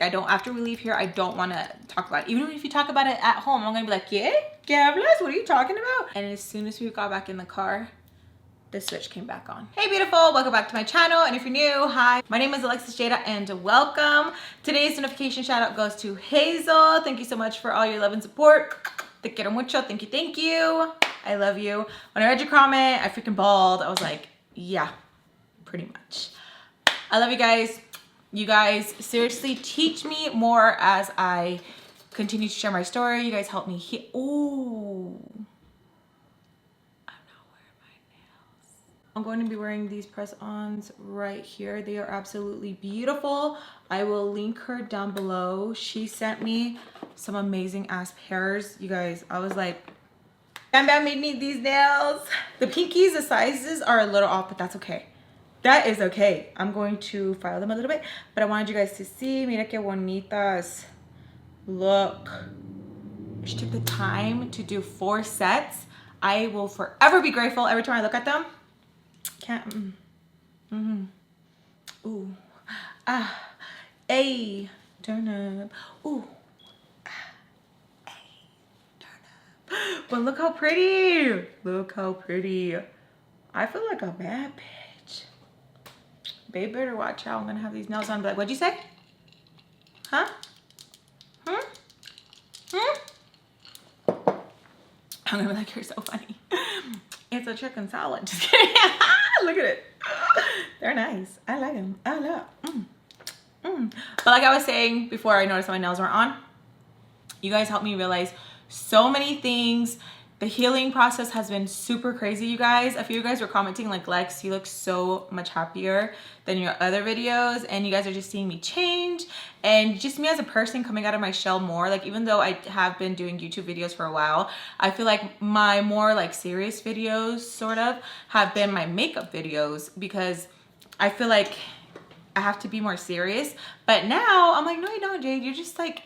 After we leave here, I don't want to talk about it. Even if you talk about it at home, I'm going to be like, yeah, Gavlas, what are you talking about? And as soon as we got back in the car, the switch came back on. Hey beautiful, welcome back to my channel. And if you're new, hi, my name is Alexis Jayda and welcome. Today's notification shout out goes to Hazel. Thank you so much for all your love and support. Te quiero mucho, thank you, thank you. I love you. When I read your comment, I freaking bawled. I was like, yeah, pretty much. I love you guys. You guys seriously teach me more as I continue to share my story. You guys help me heal. Ooh. I'm going to be wearing these press-ons right here. They are absolutely beautiful. I will link her down below. She sent me some amazing ass pairs. You guys, I was like, FAMBAM made me these nails. The pinkies, the sizes are a little off, but that's okay. That is okay. I'm going to file them a little bit, but I wanted you guys to see. Mira que bonitas. Look. She took the time to do 4 sets. I will forever be grateful every time I look at them. Can't. Ooh. Ah. Ay. Turn up. Ooh. Ah. Ay. Turn up. But look how pretty. Look how pretty. I feel like a bad bitch. Babe better watch out. I'm gonna have these nails on. But what'd you say? Huh? Hmm? Hmm? I'm gonna be like, you're so funny. It's a chicken salad. Just kidding. Look at it. They're nice. I like them. I love. But like I was saying before, I noticed my nails weren't on. You guys helped me realize so many things. The healing process has been super crazy, you guys. A few of you guys were commenting like, Lex, you look so much happier than your other videos. And you guys are just seeing me change. And just me as a person coming out of my shell more. Like, even though I have been doing YouTube videos for a while, I feel like my more like serious videos sort of have been my makeup videos. Because I feel like I have to be more serious. But now I'm like, no, you don't, Jade. You're just like,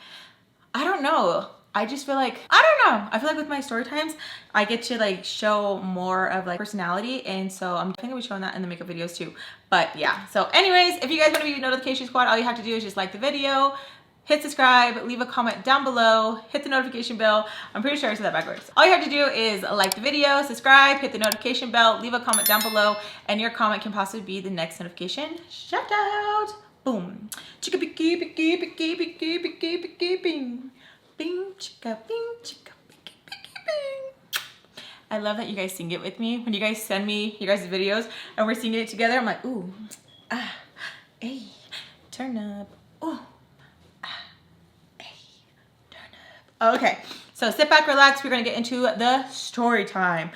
I don't know. I just feel like, I don't know. I feel like with my story times, I get to like show more of like personality. And so I'm definitely gonna be showing that in the makeup videos too. But yeah, so anyways, if you guys wanna be notification squad, all you have to do is just like the video, hit subscribe, leave a comment down below, hit the notification bell. I'm pretty sure I said that backwards. All you have to do is like the video, subscribe, hit the notification bell, leave a comment down below, and your comment can possibly be the next notification shout out. Boom. Chicka picky, picky, picky, picky, picky, picky, bing. Bing, chicka, bing, chicka, picky, picky, bing. I love that you guys sing it with me. When you guys send me your guys' videos and we're singing it together, I'm like, ooh, ah, ay, turn up, ooh, ah, ay, turn up. Okay, so sit back, relax. We're gonna get into the story time.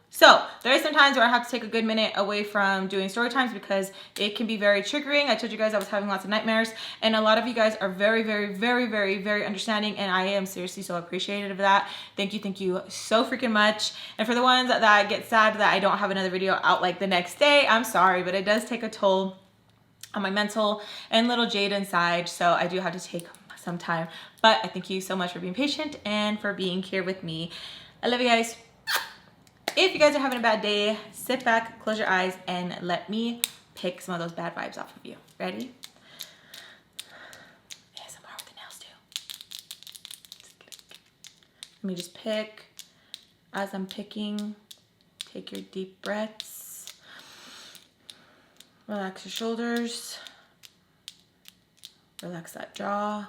So there are some times where I have to take a good minute away from doing story times because it can be very triggering. I told you guys I was having lots of nightmares, and a lot of you guys are very, very, very, very, very understanding, and I am seriously so appreciative of that. Thank you so freaking much. And for the ones that get sad that I don't have another video out like the next day, I'm sorry, but it does take a toll on my mental and little Jade inside, so I do have to take some time. But I thank you so much for being patient and for being here with me. I love you guys. If you guys are having a bad day, sit back, close your eyes, and let me pick some of those bad vibes off of you. Ready? ASMR with the nails too. Let me just pick. As I'm picking, take your deep breaths. Relax your shoulders. Relax that jaw.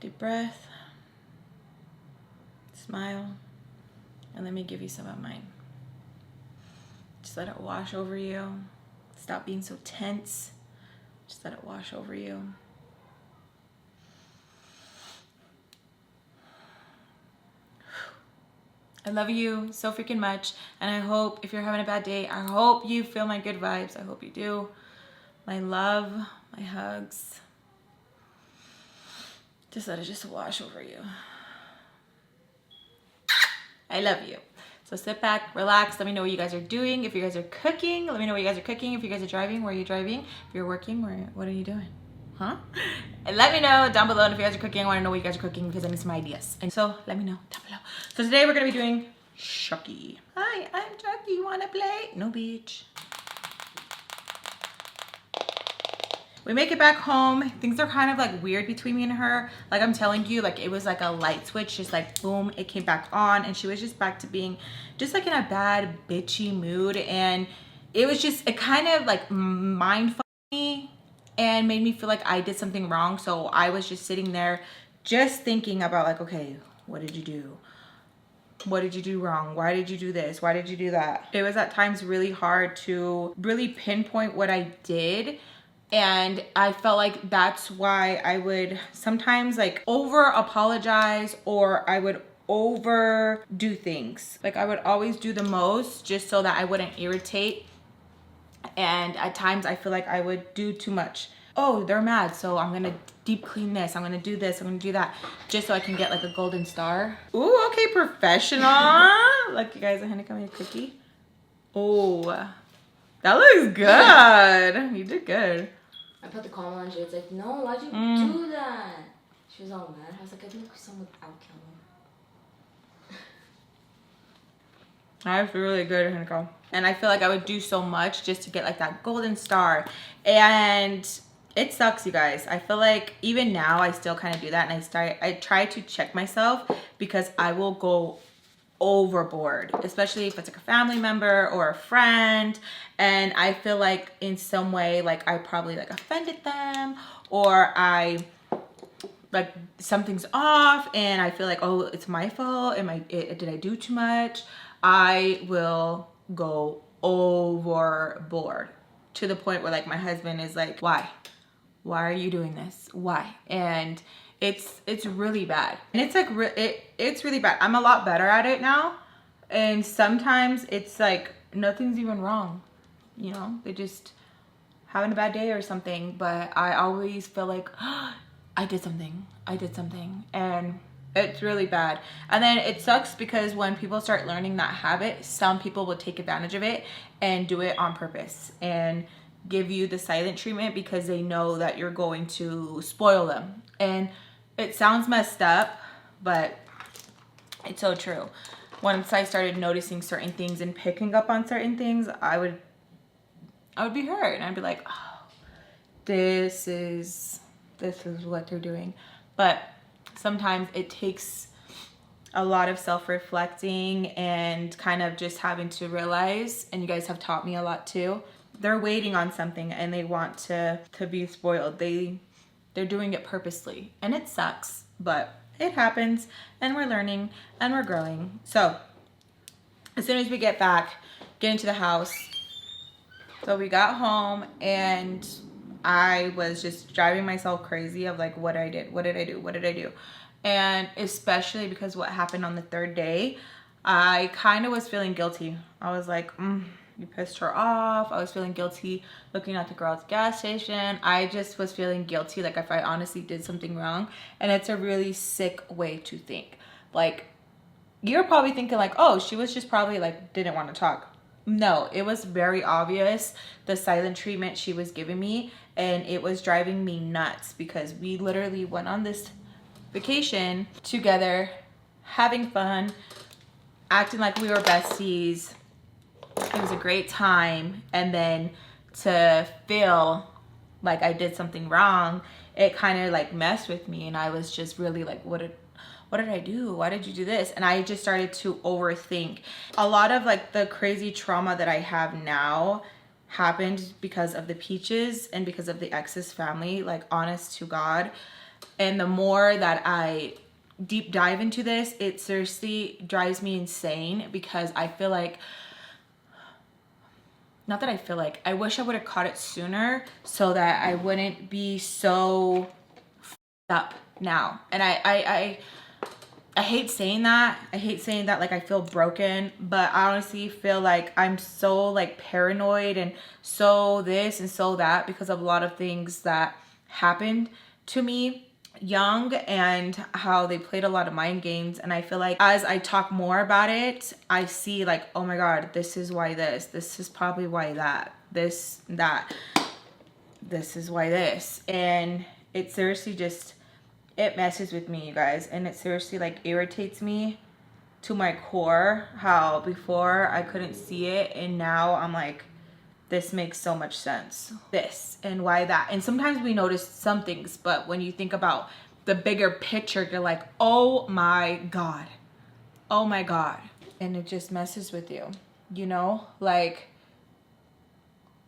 Deep breath, smile, and let me give you some of mine. Just let it wash over you. Stop being so tense. Just let it wash over you. I love you so freaking much, and I hope if you're having a bad day, I hope you feel my good vibes. I hope you do. My love, my hugs. Just let it just wash over you. I love you. So sit back, relax. Let me know what you guys are doing. If you guys are cooking, let me know what you guys are cooking. If you guys are driving, where are you driving? If you're working, what are you doing? Huh? And let me know down below. And if you guys are cooking, I want to know what you guys are cooking because I need some ideas. And so let me know down below. So today we're going to be doing Chucky. Hi, I'm Chucky. You want to play? No, bitch. We make it back home. Things are kind of like weird between me and her. Like I'm telling you, like it was like a light switch, just like boom, it came back on, and she was just back to being just like in a bad bitchy mood. And it was just, it kind of like mind fucked me and made me feel like I did something wrong. So I was just sitting there just thinking about like, okay, what did you do? What did you do wrong? Why did you do this? Why did you do that? It was at times really hard to really pinpoint what I did. And I felt like that's why I would sometimes like over apologize, or I would overdo things. Like I would always do the most just so that I wouldn't irritate. And at times I feel like I would do too much. Oh, they're mad, so I'm gonna deep clean this. I'm gonna do this, I'm gonna do that, just so I can get like a golden star. Ooh, okay, professional. Look, you guys, I'm gonna come here, cookie. Oh, that looks good. You did good. I put the caramel on. She was like, no, why'd you do that? She was all mad. I was like, I think some without caramel. I feel really good, Hannah. And I feel like I would do so much just to get like that golden star. And it sucks, you guys. I feel like even now I still kind of do that. And I try to check myself because I will go overboard, especially if it's like a family member or a friend, and I feel like in some way like I probably like offended them, or I like something's off and I feel like, oh, it's my fault, did I do too much? I will go overboard to the point where like my husband is like, why are you doing this? Why? And it's really bad. And it's like it's really bad. I'm a lot better at it now. And sometimes it's like nothing's even wrong. You know, they just having a bad day or something, but I always feel like, oh, I did something. And it's really bad. And then it sucks because when people start learning that habit, some people will take advantage of it and do it on purpose and give you the silent treatment because they know that you're going to spoil them. And it sounds messed up, but it's so true. Once I started noticing certain things and picking up on certain things, I would be hurt, and I'd be like, oh, this is what they're doing. But sometimes it takes a lot of self-reflecting and kind of just having to realize, and you guys have taught me a lot too, they're waiting on something and they want to be spoiled. They're doing it purposely, and it sucks, but it happens, and we're learning and we're growing. So as soon as we get into the house, so we got home and I was just driving myself crazy of like what did I do? And especially because what happened on the third day, I kind of was feeling guilty. I was like, you pissed her off. I was feeling guilty looking at the girl at the gas station. I just was feeling guilty, like if I honestly did something wrong. And it's a really sick way to think. Like, you're probably thinking like, oh, she was just probably like didn't want to talk. No, it was very obvious, the silent treatment she was giving me, and it was driving me nuts because we literally went on this vacation together, having fun, acting like we were besties. It was a great time, and then to feel like I did something wrong, it kind of like messed with me, and I was just really like, what did I do? Why did you do this? And I just started to overthink. A lot of like the crazy trauma that I have now happened because of the Peaches and because of the ex's family, like honest to God. And the more that I deep dive into this, it seriously drives me insane because I feel like, not that I feel like, I wish I would have caught it sooner so that I wouldn't be so up now. And I hate saying that. I hate saying that like I feel broken, but I honestly feel like I'm so like paranoid and so this and so that because of a lot of things that happened to me young and how they played a lot of mind games. And I feel like as I talk more about it, I see like, oh my God, this is why this is probably why that, this is why this. And it seriously just, it messes with me, you guys. And it seriously like irritates me to my core how before I couldn't see it and now I'm like, this makes so much sense. This and why that. And sometimes we notice some things, but when you think about the bigger picture, you're like, oh my God. Oh my God. And it just messes with you, you know? Like,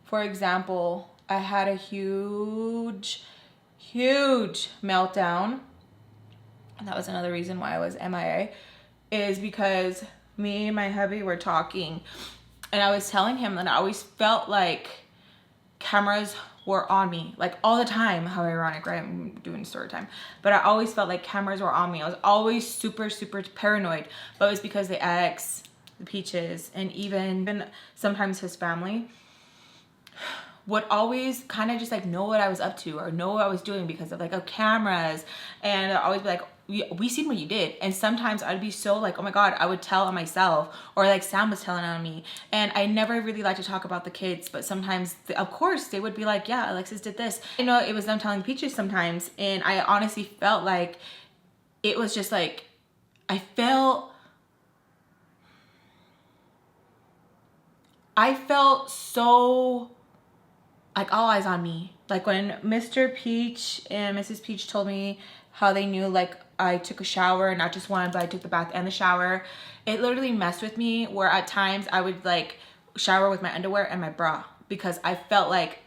for example, I had a huge meltdown. And that was another reason why I was MIA, is because me and my hubby were talking and I was telling him that I always felt like cameras were on me, like all the time. How ironic, right? I'm doing story time. But I always felt like cameras were on me. I was always super paranoid. But it was because the ex, the Peaches, and even sometimes his family would always kind of just like know what I was up to or know what I was doing because of like cameras. And I'd always be like, we seen what you did. And sometimes I'd be so like, oh my God, I would tell on myself, or like Sam was telling on me. And I never really like to talk about the kids, but sometimes of course they would be like, yeah, Alexis did this. You know, it was them telling Peaches sometimes. And I honestly felt like it was just like, I felt so like all eyes on me. Like when Mr. Peach and Mrs. Peach told me how they knew like I took a shower, not just one, but I took the bath and the shower. It literally messed with me where at times I would like shower with my underwear and my bra because I felt like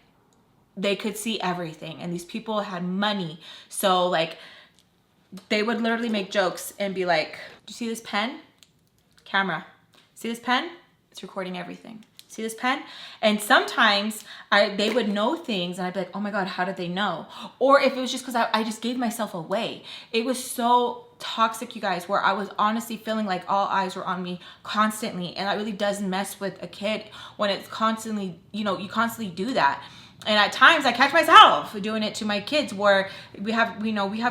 they could see everything and these people had money. So like they would literally make jokes and be like, do you see this pen? Camera. See this pen? It's recording everything. See this pen? And sometimes they would know things and I'd be like, oh my God, how did they know? Or if it was just because I just gave myself away. It was so toxic, you guys, where I was honestly feeling like all eyes were on me constantly. And that really does mess with a kid when it's constantly, you know, you constantly do that. And at times I catch myself doing it to my kids where we have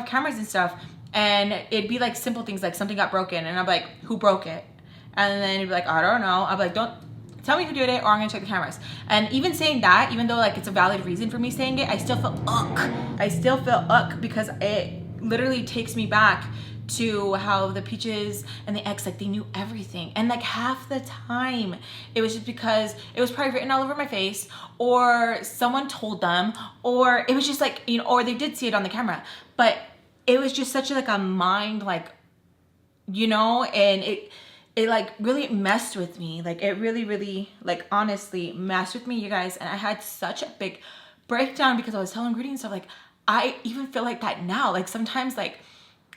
cameras and stuff. And it'd be like simple things like something got broken. And I'm like, who broke it? And then it'd be like, I don't know. I'm like, don't tell me who did it or I'm gonna check the cameras. And even saying that, even though like it's a valid reason for me saying it, I still feel I still feel because it literally takes me back to how the Peaches and the ex, like they knew everything. And like half the time it was just because it was probably written all over my face or someone told them or it was just like, you know, or they did see it on the camera. But it was just such like a mind like, you know, and it like really messed with me. Like it really like honestly messed with me, you guys. And I had such a big breakdown because I was telling Rudy and stuff. Like I even feel like that now. Like sometimes like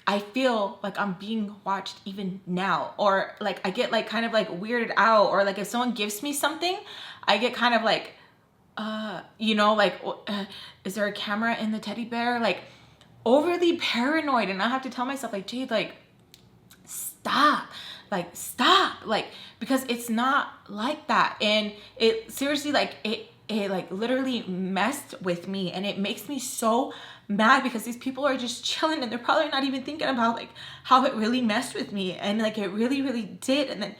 I feel like I'm being watched even now, or like I get like kind of like weirded out, or like if someone gives me something, I get kind of like, you know, like, is there a camera in the teddy bear? Like overly paranoid. And I have to tell myself like, Jade, like stop, like, because it's not like that. And it seriously, like, it like literally messed with me, and it makes me so mad because these people are just chilling and they're probably not even thinking about like how it really messed with me. And like it really did. And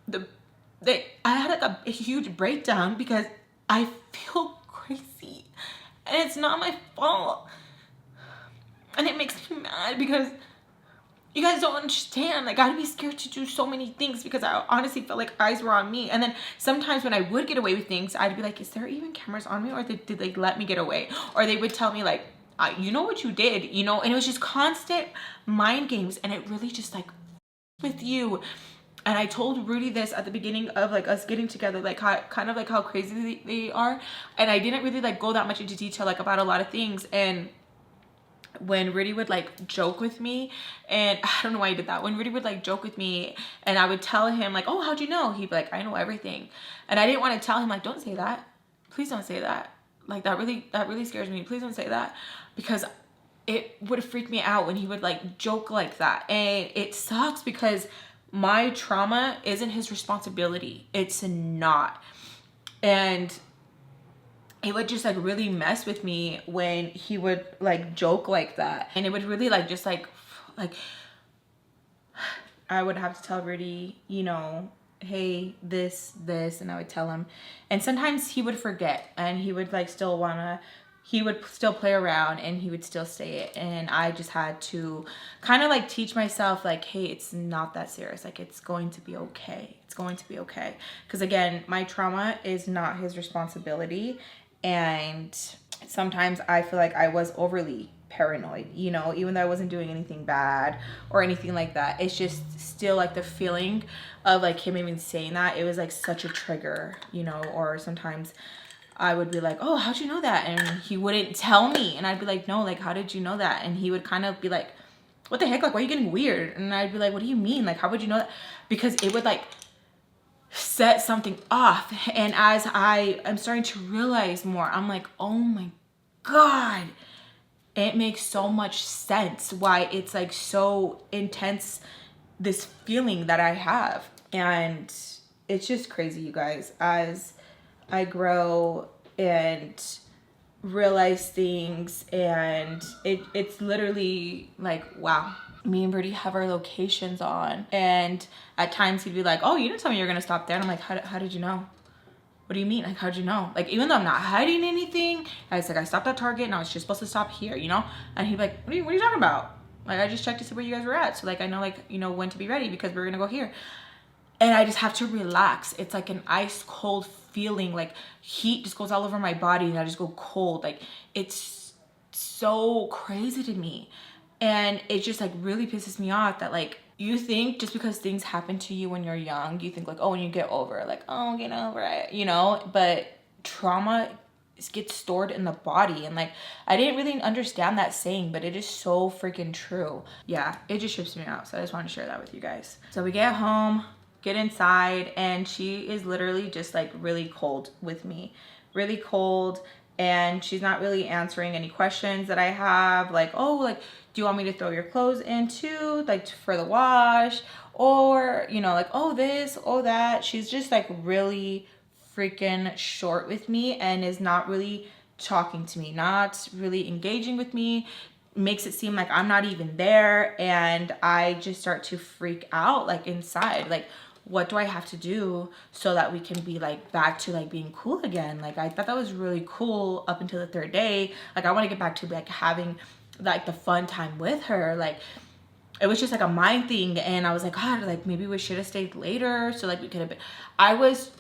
then I had like a huge breakdown because I feel crazy and it's not my fault. And it makes me mad because you guys don't understand. Like, I'd be scared to do so many things because I honestly felt like eyes were on me. And then sometimes when I would get away with things, I'd be like, is there even cameras on me? Or did they let me get away? Or they would tell me like, you know what you did, you know? And it was just constant mind games. And it really just like with you. And I told Rudy this at the beginning of like us getting together, like kind of like how crazy they are. And I didn't really like go that much into detail like about a lot of things. And when Rudy would like joke with me, and I don't know why he did that. When Rudy would like joke with me and I would tell him like, oh, how'd you know? He'd be like, I know everything. And I didn't want to tell him like, don't say that. Please don't say that. Like that really scares me. Please don't say that, because it would freak me out when he would like joke like that. And it sucks because my trauma isn't his responsibility. It's not. And it would just like really mess with me when he would like joke like that. And it would really like just like I would have to tell Rudy, you know, hey, this, and I would tell him. And sometimes he would forget and he would like still wanna he would still play around and he would still say it. And I just had to kind of like teach myself like, hey, it's not that serious. Like, it's going to be okay. It's going to be okay. Because again, my trauma is not his responsibility. And sometimes I feel like I was overly paranoid, you know, even though I wasn't doing anything bad or anything like that. It's just still like the feeling of like him even saying that, it was like such a trigger, you know. Or sometimes I would be like, oh, how'd you know that? And he wouldn't tell me. And I'd be like, no, like, how did you know that? And he would kind of be like, what the heck? Like, why are you getting weird? And I'd be like, what do you mean? Like, how would you know that? Because it would like set something off. And as I am starting to realize more, I'm like, oh my God, it makes so much sense why it's like so intense, this feeling that I have. And it's just crazy, you guys. As I grow and realize things, and it's literally like, wow. Me and Birdie have our locations on, and at times he'd be like, oh, you didn't tell me you were gonna stop there. And I'm like, how did you know? What do you mean? Like, how'd you know? Like, even though I'm not hiding anything, I was like, I stopped at Target and I was just supposed to stop here, you know? And he'd be like, what are you talking about? Like, I just checked to see where you guys were at. So like, I know, like, you know, when to be ready because we're gonna go here. And I just have to relax. It's like an ice cold feeling, like heat just goes all over my body and I just go cold. Like, it's so crazy to me. And it just like really pisses me off that like, you think just because things happen to you when you're young, you think like, oh, when you get over it, like, oh, get over it, you know? But trauma gets stored in the body. And like, I didn't really understand that saying, but it is so freaking true. Yeah, it just trips me out. So I just wanted to share that with you guys. So we get home, get inside, and she is literally just like really cold with me, really cold. And she's not really answering any questions that I have, like, oh, like, do you want me to throw your clothes in too, like for the wash? Or, you know, like, oh, this, oh, that. She's just like really freaking short with me and is not really talking to me, not really engaging with me, makes it seem like I'm not even there. And I just start to freak out, like inside, like, what do I have to do so that we can be like back to like being cool again? Like, I thought that was really cool up until the third day. Like, I want to get back to like having like the fun time with her. Like, it was just like a mind thing. And I was like, God, like maybe we should have stayed later so like we could have been. I was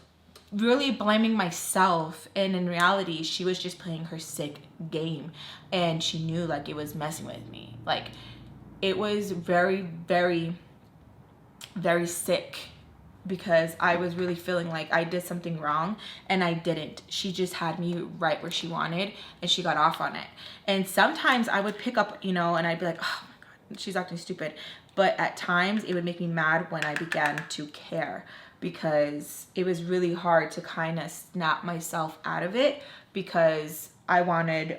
really blaming myself, and in reality she was just playing her sick game, and she knew like it was messing with me. Like, it was very, very, very sick, because I was really feeling like I did something wrong and I didn't. She just had me right where she wanted and she got off on it. And sometimes I would pick up, you know, and I'd be like, oh my God, she's acting stupid. But at times it would make me mad when I began to care, because it was really hard to kind of snap myself out of it, because I wanted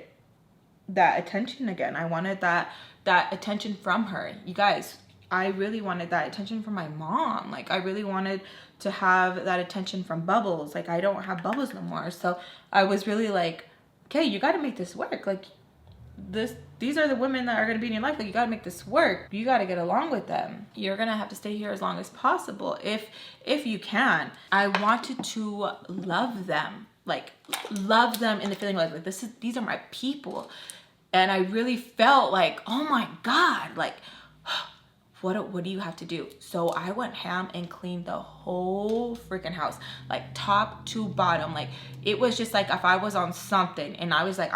that attention again. I wanted that attention from her. You guys, I really wanted that attention from my mom. Like, I really wanted to have that attention from Bubbles. Like, I don't have Bubbles no more. So I was really like, okay, you got to make this work. Like, these are the women that are going to be in your life. Like, you got to make this work. You got to get along with them. You're going to have to stay here as long as possible if you can. I wanted to love them. Like, love them in the feeling like these are my people. And I really felt like, oh my God, like, what do you have to do? So I went ham and cleaned the whole freaking house, like top to bottom. Like, it was just like if I was on something and I was like,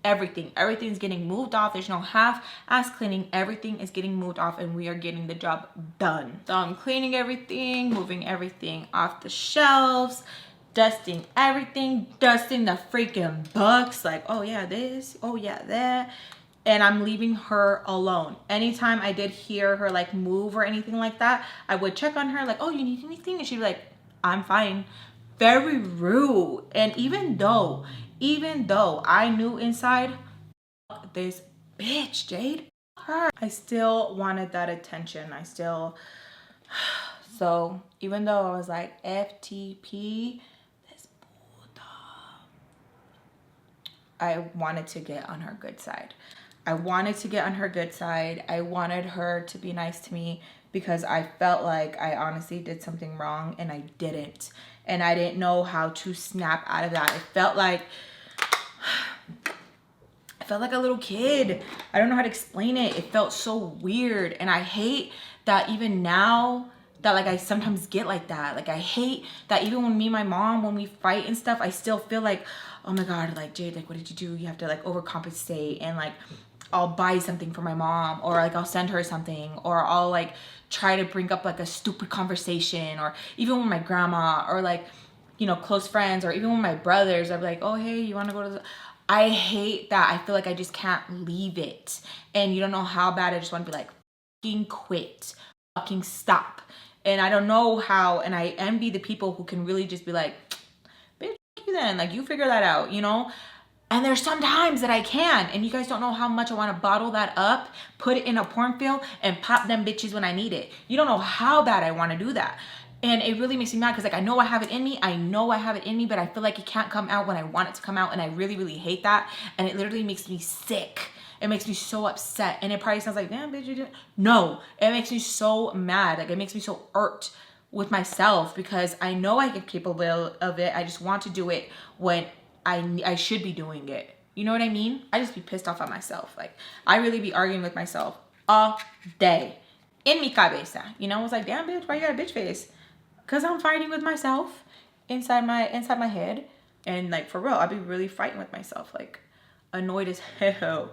everything's getting moved off. There's no half-ass cleaning. Everything is getting moved off and we are getting the job done. So I'm cleaning everything, moving everything off the shelves, dusting everything, dusting the freaking books. Like, oh yeah, this, oh yeah, that. And I'm leaving her alone. Anytime I did hear her like move or anything like that, I would check on her like, oh, you need anything? And she'd be like, I'm fine. Very rude. And even though I knew inside, this bitch, Jade, her, I still wanted that attention. So even though I was like, FTP, this puta, I wanted to get on her good side. I wanted her to be nice to me, because I felt like I honestly did something wrong and I didn't. And I didn't know how to snap out of that. It felt like felt like a little kid. I don't know how to explain it. It felt so weird. And I hate that even now that like I sometimes get like that. Like I hate that even when me and my mom, when we fight and stuff, I still feel like, oh my God, like Jade, like what did you do? You have to like overcompensate, and like I'll buy something for my mom, or like I'll send her something, or I'll like try to bring up like a stupid conversation, or even with my grandma, or like, you know, close friends, or even with my brothers, I'd be like, oh, hey, you want to go to the... I hate that. I feel like I just can't leave it. And you don't know how bad I just want to be like, fucking quit, fucking stop. And I don't know how, and I envy the people who can really just be like, bitch, you then, like you figure that out, you know? And there's some times that I can, and you guys don't know how much I want to bottle that up, put it in a porn film, and pop them bitches when I need it. You don't know how bad I want to do that. And it really makes me mad because like I know I have it in me. I know I have it in me, but I feel like it can't come out when I want it to come out. And I really, really hate that. And it literally makes me sick. It makes me so upset. And it probably sounds like, damn, bitch, you did. No, it makes me so mad. Like it makes me so irked with myself because I know I get capable of it. I just want to do it when I should be doing it. You know what I mean? I just be pissed off at myself. Like I really be arguing with myself all day. In mi cabeza. You know, it's like, damn, bitch, why you got a bitch face? Because I'm fighting with myself inside my head. And like for real, I'll be really fighting with myself. Like annoyed as hell.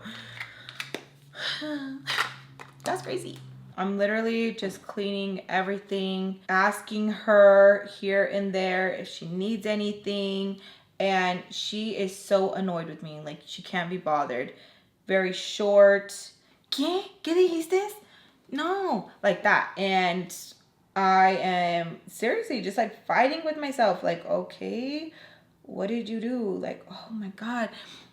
That's crazy. I'm literally just cleaning everything, asking her here and there if she needs anything. And she is so annoyed with me. Like she can't be bothered. Very short. ¿Qué? ¿Qué dijiste? No. Like that. And I am seriously just like fighting with myself. Like, okay, what did you do? Like, oh my God.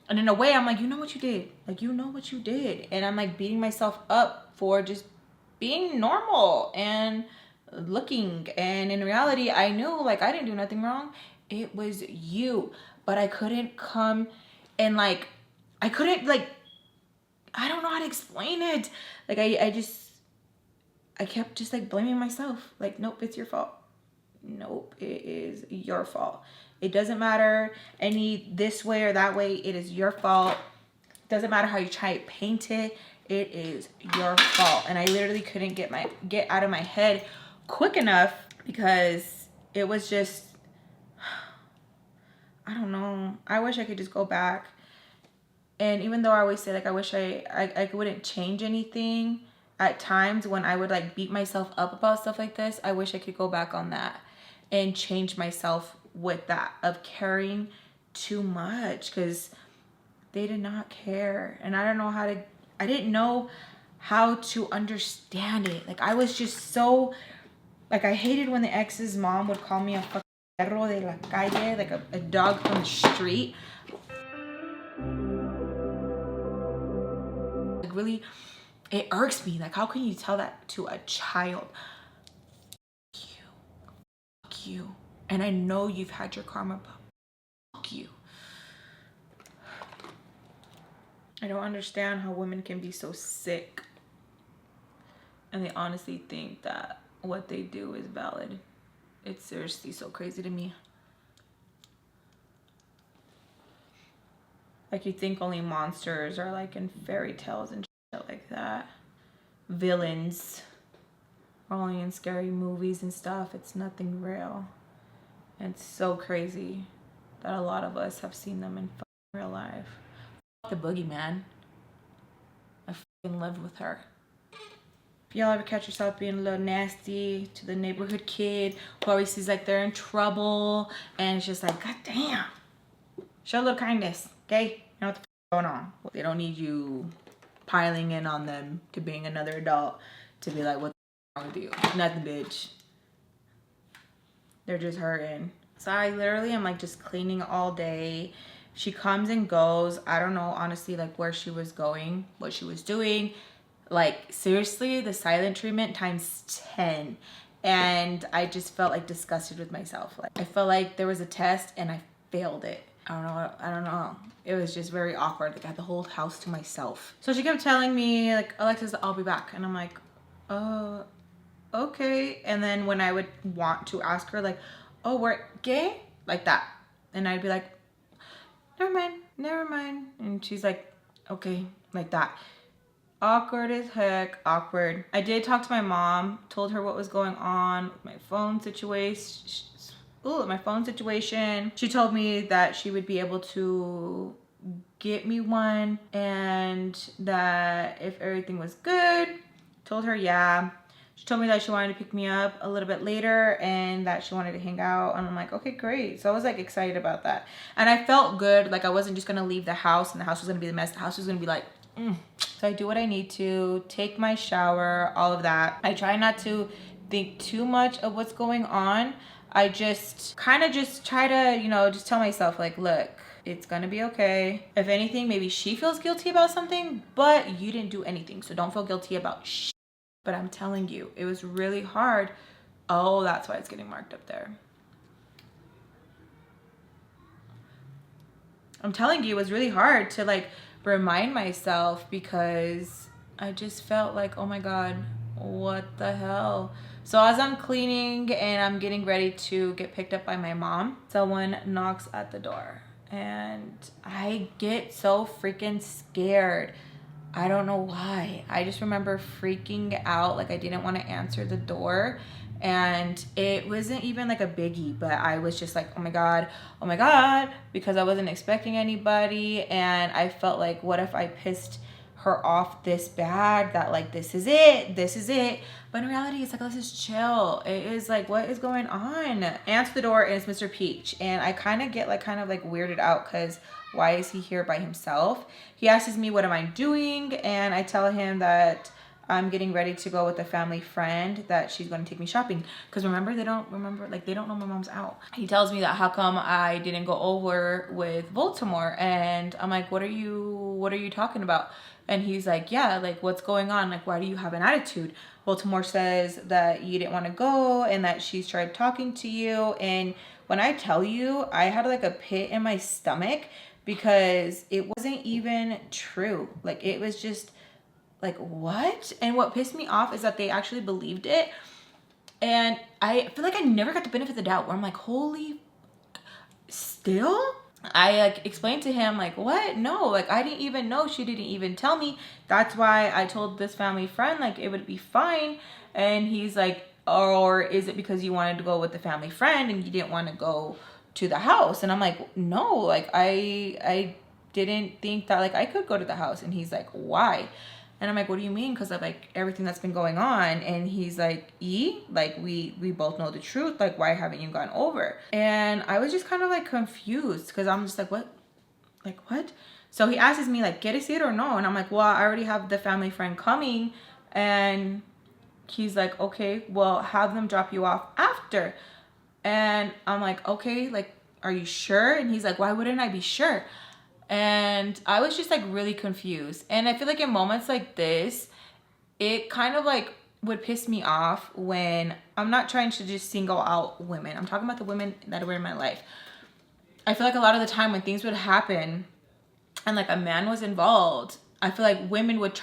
And in a way, I'm like, you know what you did? Like, you know what you did. And I'm like beating myself up for just being normal and looking. And in reality, I knew like I didn't do nothing wrong. It was you. But I couldn't come and like, I couldn't like, I don't know how to explain it. Like, I kept just like blaming myself. Like, nope, it's your fault. Nope, it is your fault. It doesn't matter any this way or that way. It is your fault. Doesn't matter how you try to paint it. It is your fault. And I literally couldn't get out of my head quick enough because it was just, I don't know. I wish I could just go back. And even though I always say like I wish I wouldn't change anything, at times when I would like beat myself up about stuff like this, I wish I could go back on that and change myself with that of caring too much, because they did not care. And I didn't know how to understand it. Like I was just so, like I hated when the ex's mom would call me a fucking perro de la calle, like a dog from the street. Like really, it irks me. Like, how can you tell that to a child? Fuck you. And I know you've had your karma, but fuck you. I don't understand how women can be so sick and they honestly think that what they do is valid. It's seriously so crazy to me. Like you think only monsters are like in fairy tales and shit like that. Villains are only in scary movies and stuff. It's nothing real. And it's so crazy that a lot of us have seen them in real life. The boogeyman. I fucking lived with her. If y'all ever catch yourself being a little nasty to the neighborhood kid who always sees like they're in trouble and it's just like, God damn. Show a little kindness, okay? You know what the fuck going on. They don't need you piling in on them to being another adult to be like, what's wrong with you? Nothing, bitch. They're just hurting. So I literally am like just cleaning all day. She comes and goes. I don't know, honestly, like where she was going, what she was doing. Like seriously, the silent treatment times 10. And I just felt like disgusted with myself. Like I felt like there was a test and I failed it. I don't know. It was just very awkward. Like I had the whole house to myself. So she kept telling me like, Alexis, I'll be back. And I'm like, okay. And then when I would want to ask her like, oh, we're gay? Like that. And I'd be like, never mind. And she's like, Okay, like that. Awkward as heck, awkward. I did talk to my mom, told her what was going on with my phone situation. My phone situation. She told me that she would be able to get me one and that if everything was good, told her yeah. She told me that she wanted to pick me up a little bit later and that she wanted to hang out. And I'm like, okay, great. So I was like excited about that. And I felt good. Like I wasn't just going to leave the house and the house was going to be the mess. The house was going to be like, So I do what I need to, take my shower, all of that. I try not to think too much of what's going on. I just kind of just try to, you know, just tell myself like, look, it's gonna be okay. If anything, maybe she feels guilty about something, but you didn't do anything. So don't feel guilty about shit. But I'm telling you, it was really hard. Oh, that's why it's getting marked up there. I'm telling you, it was really hard to like remind myself because I just felt like, oh my God, what the hell? So as I'm cleaning and I'm getting ready to get picked up by my mom, someone knocks at the door and I get so freaking scared. I don't know why. I just remember freaking out. Like I didn't want to answer the door. And it wasn't even like a biggie, but I was just like, oh my God, because I wasn't expecting anybody. And I felt like, what if I pissed her off this bad that like, this is it. But in reality, it's like, let's just chill. It is like, what is going on? Answer the door and it's Mr. Peach. And I kind of get like, weirded out because why is he here by himself? He asks me, what am I doing? And I tell him that I'm getting ready to go with a family friend, that she's going to take me shopping. Because remember, they don't know my mom's out. He tells me that how come I didn't go over with Baltimore. And I'm like, what are you talking about? And he's like, yeah, like what's going on? Like, why do you have an attitude? Baltimore says that you didn't want to go and that she's tried talking to you. And when I tell you, I had like a pit in my stomach because it wasn't even true. Like it was just like, what? And what pissed me off is that they actually believed it. And I feel like I never got the benefit of the doubt where I'm like, holy, still? I like explained to him like, what? No, like I didn't even know. She didn't even tell me. That's why I told this family friend like it would be fine. And he's like, or is it because you wanted to go with the family friend and you didn't want to go to the house? And I'm like, no, like I didn't think that like I could go to the house. And he's like, why? And I'm like, what do you mean? Because of like everything that's been going on. And he's like, like we both know the truth. Like, why haven't you gone over? And I was just kind of like confused because I'm just like, what? Like, what? So he asks me like, ¿quieres ir or no? And I'm like, well, I already have the family friend coming. And he's like, okay, well, have them drop you off after. And I'm like, okay, like, are you sure? And he's like, why wouldn't I be sure? And I was just like really confused. And I feel like in moments like this, it kind of like would piss me off when I'm not trying to just single out women. I'm talking about the women that were in my life. I feel like a lot of the time when things would happen and like a man was involved, I feel like women would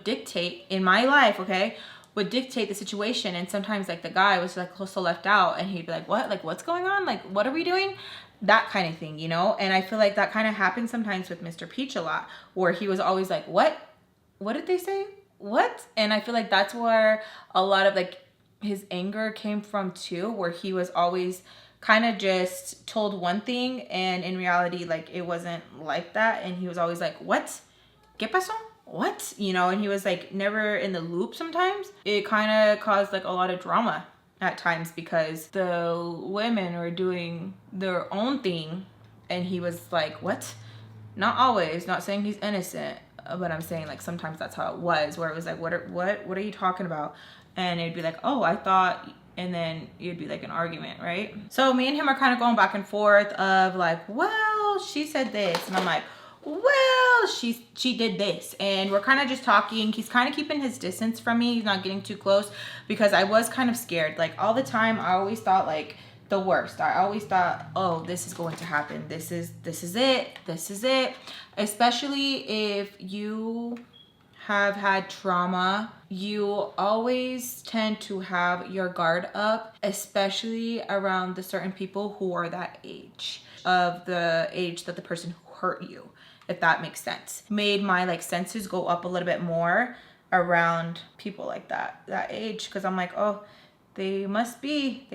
dictate in my life, okay? Would dictate the situation. And sometimes like the guy was like so left out and he'd be like, what? Like, what's going on? Like, what are we doing? That kind of thing, you know? And I feel like that kind of happened sometimes with Mr. Peach a lot, where he was always like, what did they say? What? And I feel like that's where a lot of like his anger came from too, where he was always kind of just told one thing and in reality, like it wasn't like that. And he was always like, what? ¿Qué pasó? What? You know, and he was like never in the loop sometimes. It kind of caused like a lot of drama at times because the women were doing their own thing and he was like, what? Not always, not saying he's innocent, but I'm saying like sometimes that's how it was, where it was like, what are you talking about? And it'd be like, oh, I thought, and then it'd be like an argument, right? So me and him are kind of going back and forth of like, well, she said this, and I'm like, well, she did this, and we're kind of just talking. He's kind of keeping his distance from me. He's not getting too close because I was kind of scared. Like all the time, I always thought like the worst. I always thought, oh, this is going to happen. This is it. Especially if you have had trauma, you always tend to have your guard up, especially around the certain people who are that age, of the age that the person hurt you. if that makes sense. Made my like senses go up a little bit more around people like that age, because I'm like, oh, they must be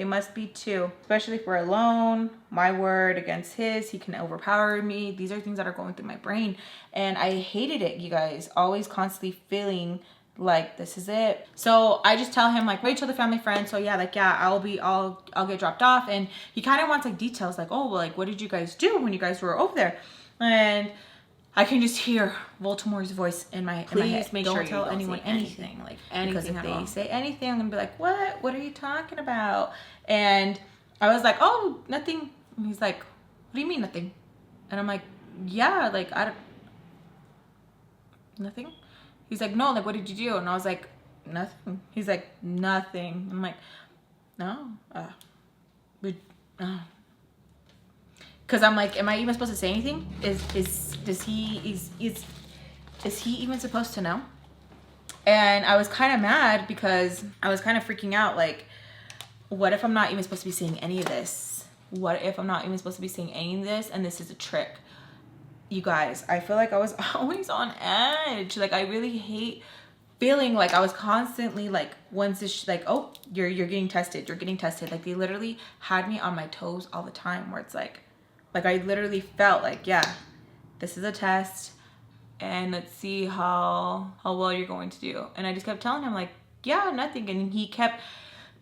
too, especially if we're alone. My word against his, he can overpower me. These are things that are going through my brain, and I hated it, you guys. Always constantly feeling like this is it. So I just tell him like, wait till the family friend. So yeah, like, yeah, I'll get dropped off. And he kind of wants like details, like, oh, well, like, what did you guys do when you guys were over there? And I can just hear Baltimore's voice in my head. Make sure you don't tell anyone anything, like anything. Because if they say anything, I'm gonna be like, what? What are you talking about? And I was like, oh, nothing. And he's like, what do you mean nothing? And I'm like, yeah, like nothing. He's like, no, like, what did you do? And I was like, nothing. He's like, nothing. I'm like, no, because I'm like, am I even supposed to say anything? Is he even supposed to know? And I was kind of mad because I was kind of freaking out. Like, what if I'm not even supposed to be saying any of this? What if I'm not even supposed to be saying any of this? And this is a trick. You guys, I feel like I was always on edge. Like, I really hate feeling like I was constantly like, once it's like, oh, you're getting tested. You're getting tested. Like, they literally had me on my toes all the time, where it's like I literally felt like, yeah, this is a test, and let's see how well you're going to do. And I just kept telling him like, yeah, nothing. And he kept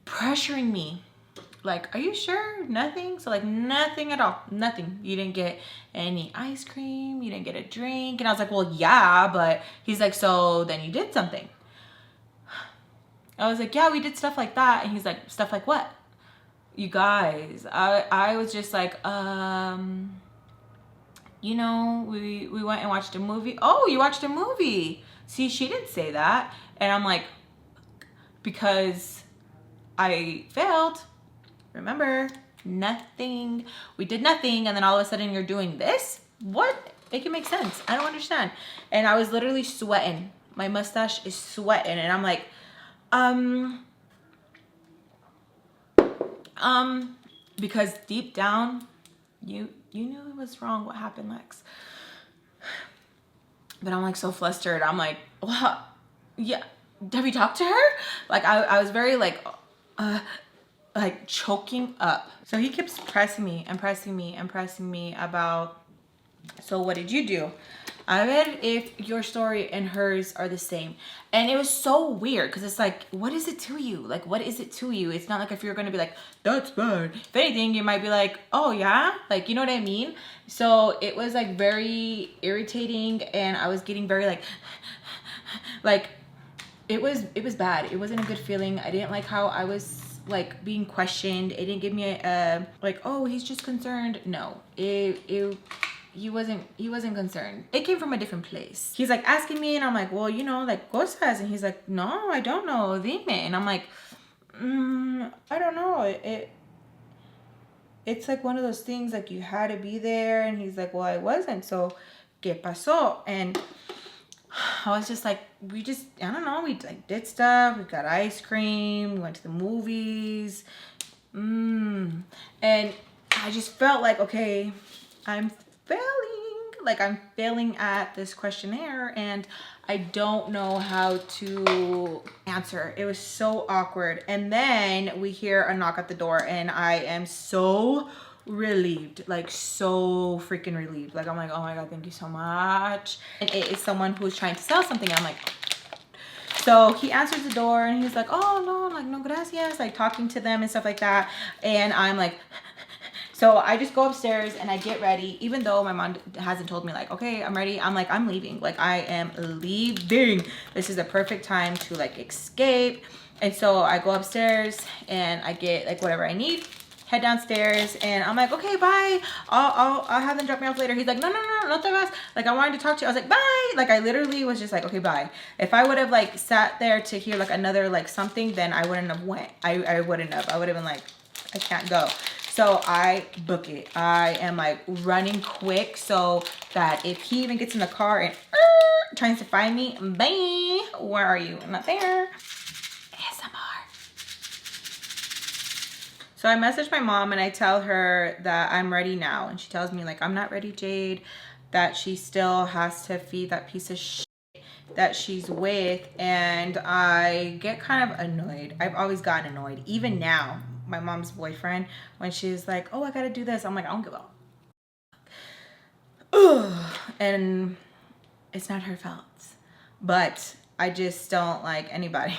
pressuring me. Like, are you sure? Nothing? So like, nothing at all. Nothing. You didn't get any ice cream. You didn't get a drink. And I was like, well, yeah, but he's like, so then you did something. I was like, yeah, we did stuff like that. And he's like, stuff like what? You guys, I was just like, you know, we went and watched a movie. Oh, you watched a movie. See, she didn't say that. And I'm like, because I failed. Remember, nothing. We did nothing, and then all of a sudden you're doing this? What? Make it make sense. I don't understand. And I was literally sweating. My mustache is sweating, and I'm like, because deep down, you knew it was wrong what happened, Lex. But I'm like so flustered. I'm like, what? Yeah. Have you talked to her? Like, I was very like choking up. So he keeps pressing me and pressing me and pressing me about, so what did you do? I read if your story and hers are the same. And it was so weird because it's like, what is it to you? Like, what is it to you? It's not like if you're going to be like, that's bad. If anything, you might be like, oh yeah? Like, you know what I mean? So it was like very irritating, and I was getting very like it was bad. It wasn't a good feeling. I didn't like how I was like being questioned. It didn't give me a like, oh, he's just concerned. No, he wasn't concerned. It came from a different place. He's like asking me, and I'm like, well, you know, like, cosas. And he's like, no, I don't know, dime. And I'm like, I don't know. It's like one of those things, like, you had to be there. And he's like, well, I wasn't. So, ¿qué pasó? And I was just like, I don't know, we like did stuff. We got ice cream. We went to the movies. And I just felt like, okay, I'm failing at this questionnaire, and I don't know how to answer. It was so awkward. And then we hear a knock at the door, and I am so relieved, like so freaking relieved. Like, I'm like, oh my God, thank you so much. And it is someone who's trying to sell something. I'm like, so he answers the door, and he's like, oh no, like, no gracias, like talking to them and stuff like that. And I'm like, so I just go upstairs and I get ready, even though my mom hasn't told me like, okay, I'm ready. I'm like, I'm leaving. Like, I am leaving. This is the perfect time to like escape. And so I go upstairs and I get like whatever I need, head downstairs, and I'm like, okay, bye. I'll have them drop me off later. He's like, no te vas. Like, I wanted to talk to you. I was like, bye. Like, I literally was just like, okay, bye. If I would have like sat there to hear like another like something, then I wouldn't have went. I wouldn't have. I would have been like, I can't go. So I book it. I am like running quick so that if he even gets in the car and tries to find me, bang, where are you? I'm not there. ASMR. So I message my mom and I tell her that I'm ready now. And she tells me like, I'm not ready, Jade. that she still has to feed that piece of shit that she's with, and I get kind of annoyed. I've always gotten annoyed. Even now, my mom's boyfriend, when she's like, oh, I gotta do this, I'm like, I don't give a ugh. And it's not her fault, but I just don't like anybody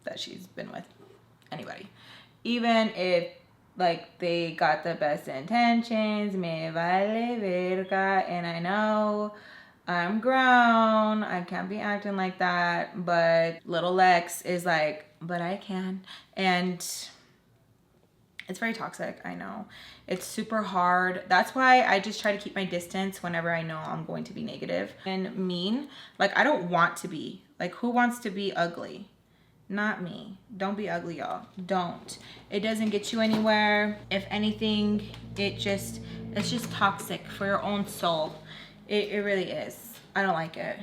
that she's been with. Anybody, even if like they got the best intentions, me vale verga, and I know I'm grown, I can't be acting like that, but little Lex is like, but I can. And it's very toxic, I know. It's super hard. That's why I just try to keep my distance whenever I know I'm going to be negative and mean. Like, I don't want to be. Like, who wants to be ugly? Not me. Don't be ugly, y'all. Don't. It doesn't get you anywhere. If anything, it's just toxic for your own soul. It really is. I don't like it.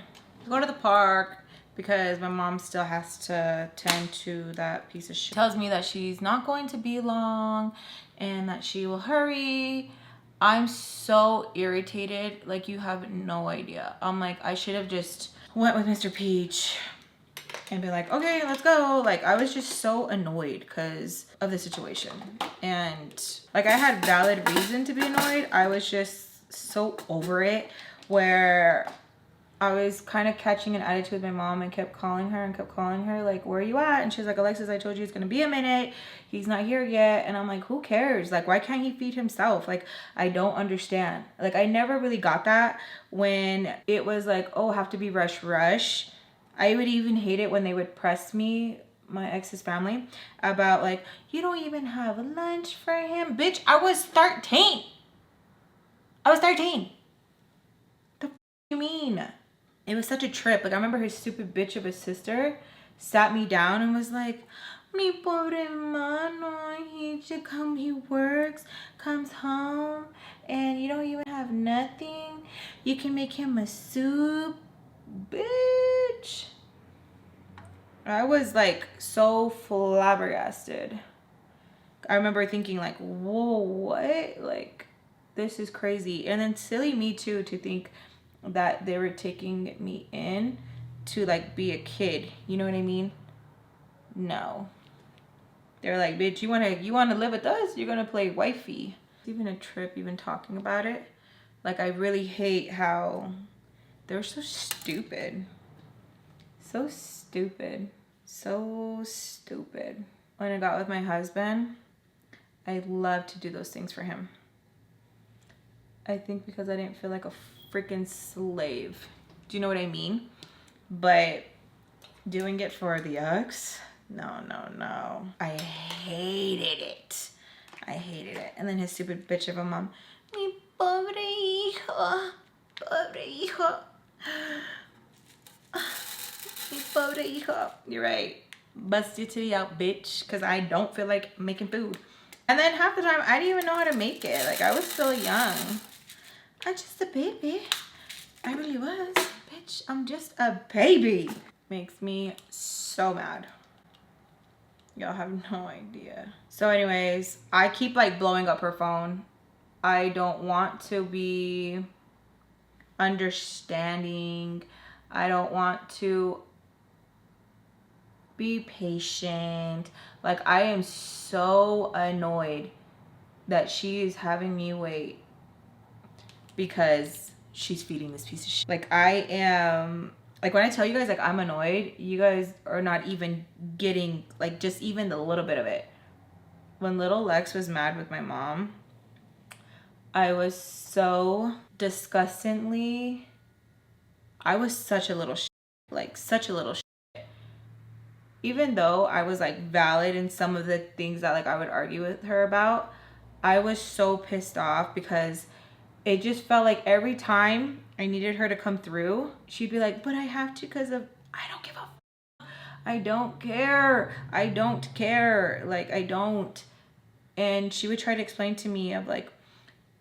Go to the park because my mom still has to tend to that piece of shit. Tells me that she's not going to be long and that she will hurry. I'm so irritated. Like, you have no idea. I'm like, I should have just went with Mr. Peach and be like, okay, let's go. Like, I was just so annoyed because of the situation. And like, I had valid reason to be annoyed. I was just so over it, where I was kind of catching an attitude with my mom and kept calling her like, where are you at? And she's like, Alexis, I told you it's gonna be a minute. He's not here yet. And I'm like, who cares? Like, why can't he feed himself? Like, I don't understand. Like, I never really got that when it was like, oh, have to be rush. I would even hate it when they would press me, my ex's family, about like, you don't even have lunch for him. Bitch, I was 13. The f you mean? It was such a trip. Like, I remember his stupid bitch of a sister sat me down and was like, mi pobre hermano, he works, comes home, and you don't even have nothing. You can make him a soup. Bitch. I was like so flabbergasted. I remember thinking like, whoa, what? Like, this is crazy. And then silly me too, to think that they were taking me in to like be a kid. You know what I mean? No. They're like, bitch, you wanna live with us? You're gonna play wifey. It's even a trip even talking about it. Like, I really hate how they're so stupid. So stupid. So stupid. When I got with my husband, I love to do those things for him. I think because I didn't feel like a freaking slave. Do you know what I mean? But doing it for the ex, no. I hated it. And then his stupid bitch of a mom, mi pobre hijo, mi pobre hijo. You're right. Bust your titty out, bitch, because I don't feel like making food. And then half the time, I didn't even know how to make it. Like, I was still young. I'm just a baby. I really was. Bitch, I'm just a baby. Makes me so mad. Y'all have no idea. So anyways, I keep like blowing up her phone. I don't want to be understanding. I don't want to be patient. Like, I am so annoyed that she is having me wait because she's feeding this piece of shit. Like, I am, like, when I tell you guys like I'm annoyed, you guys are not even getting like just even the little bit of it. When little Lex was mad with my mom, I was so disgustingly, I was such a little shit. Like, such a little shit. Even though I was like valid in some of the things that like I would argue with her about, I was so pissed off because it just felt like every time I needed her to come through, she'd be like, but I have to because of, I don't give a f. I don't care. Like, I don't. And she would try to explain to me of like,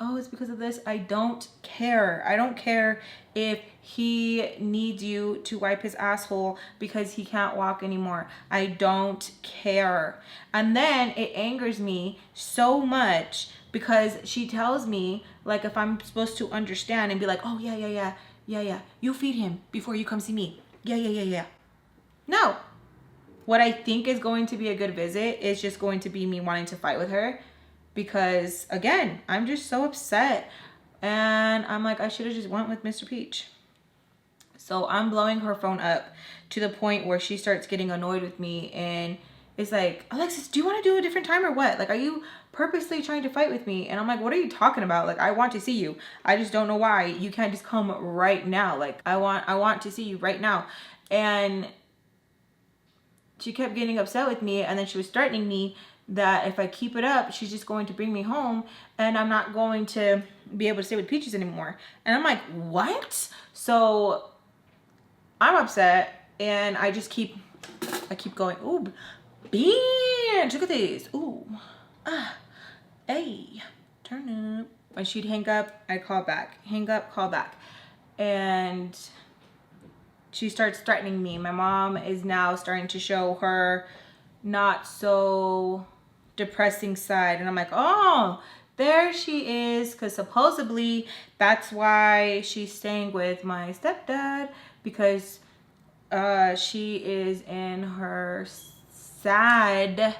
oh, it's because of this. I don't care. I don't care if he needs you to wipe his asshole because he can't walk anymore. I don't care. And then it angers me so much because she tells me, like, if I'm supposed to understand and be like, oh, yeah. You feed him before you come see me. Yeah. No. What I think is going to be a good visit is just going to be me wanting to fight with her. Because, again, I'm just so upset. And I'm like, I should have just went with Mr. Peach. So I'm blowing her phone up to the point where she starts getting annoyed with me. And it's like, Alexis, do you want to do a different time or what? Like, are you purposely trying to fight with me? And I'm like, what are you talking about? Like, I want to see you. I just don't know why. You can't just come right now. Like, I want to see you right now. And she kept getting upset with me. And then she was threatening me that if I keep it up, she's just going to bring me home and I'm not going to be able to stay with Peaches anymore. And I'm like, what? So I'm upset and I keep going, ooh, bitch, look at this. Ooh, hey, turn up. When she'd hang up, I'd call back. Hang up, call back. And she starts threatening me. My mom is now starting to show her not so depressing side, and I'm like, oh, there she is, because supposedly that's why she's staying with my stepdad, because she is in her sad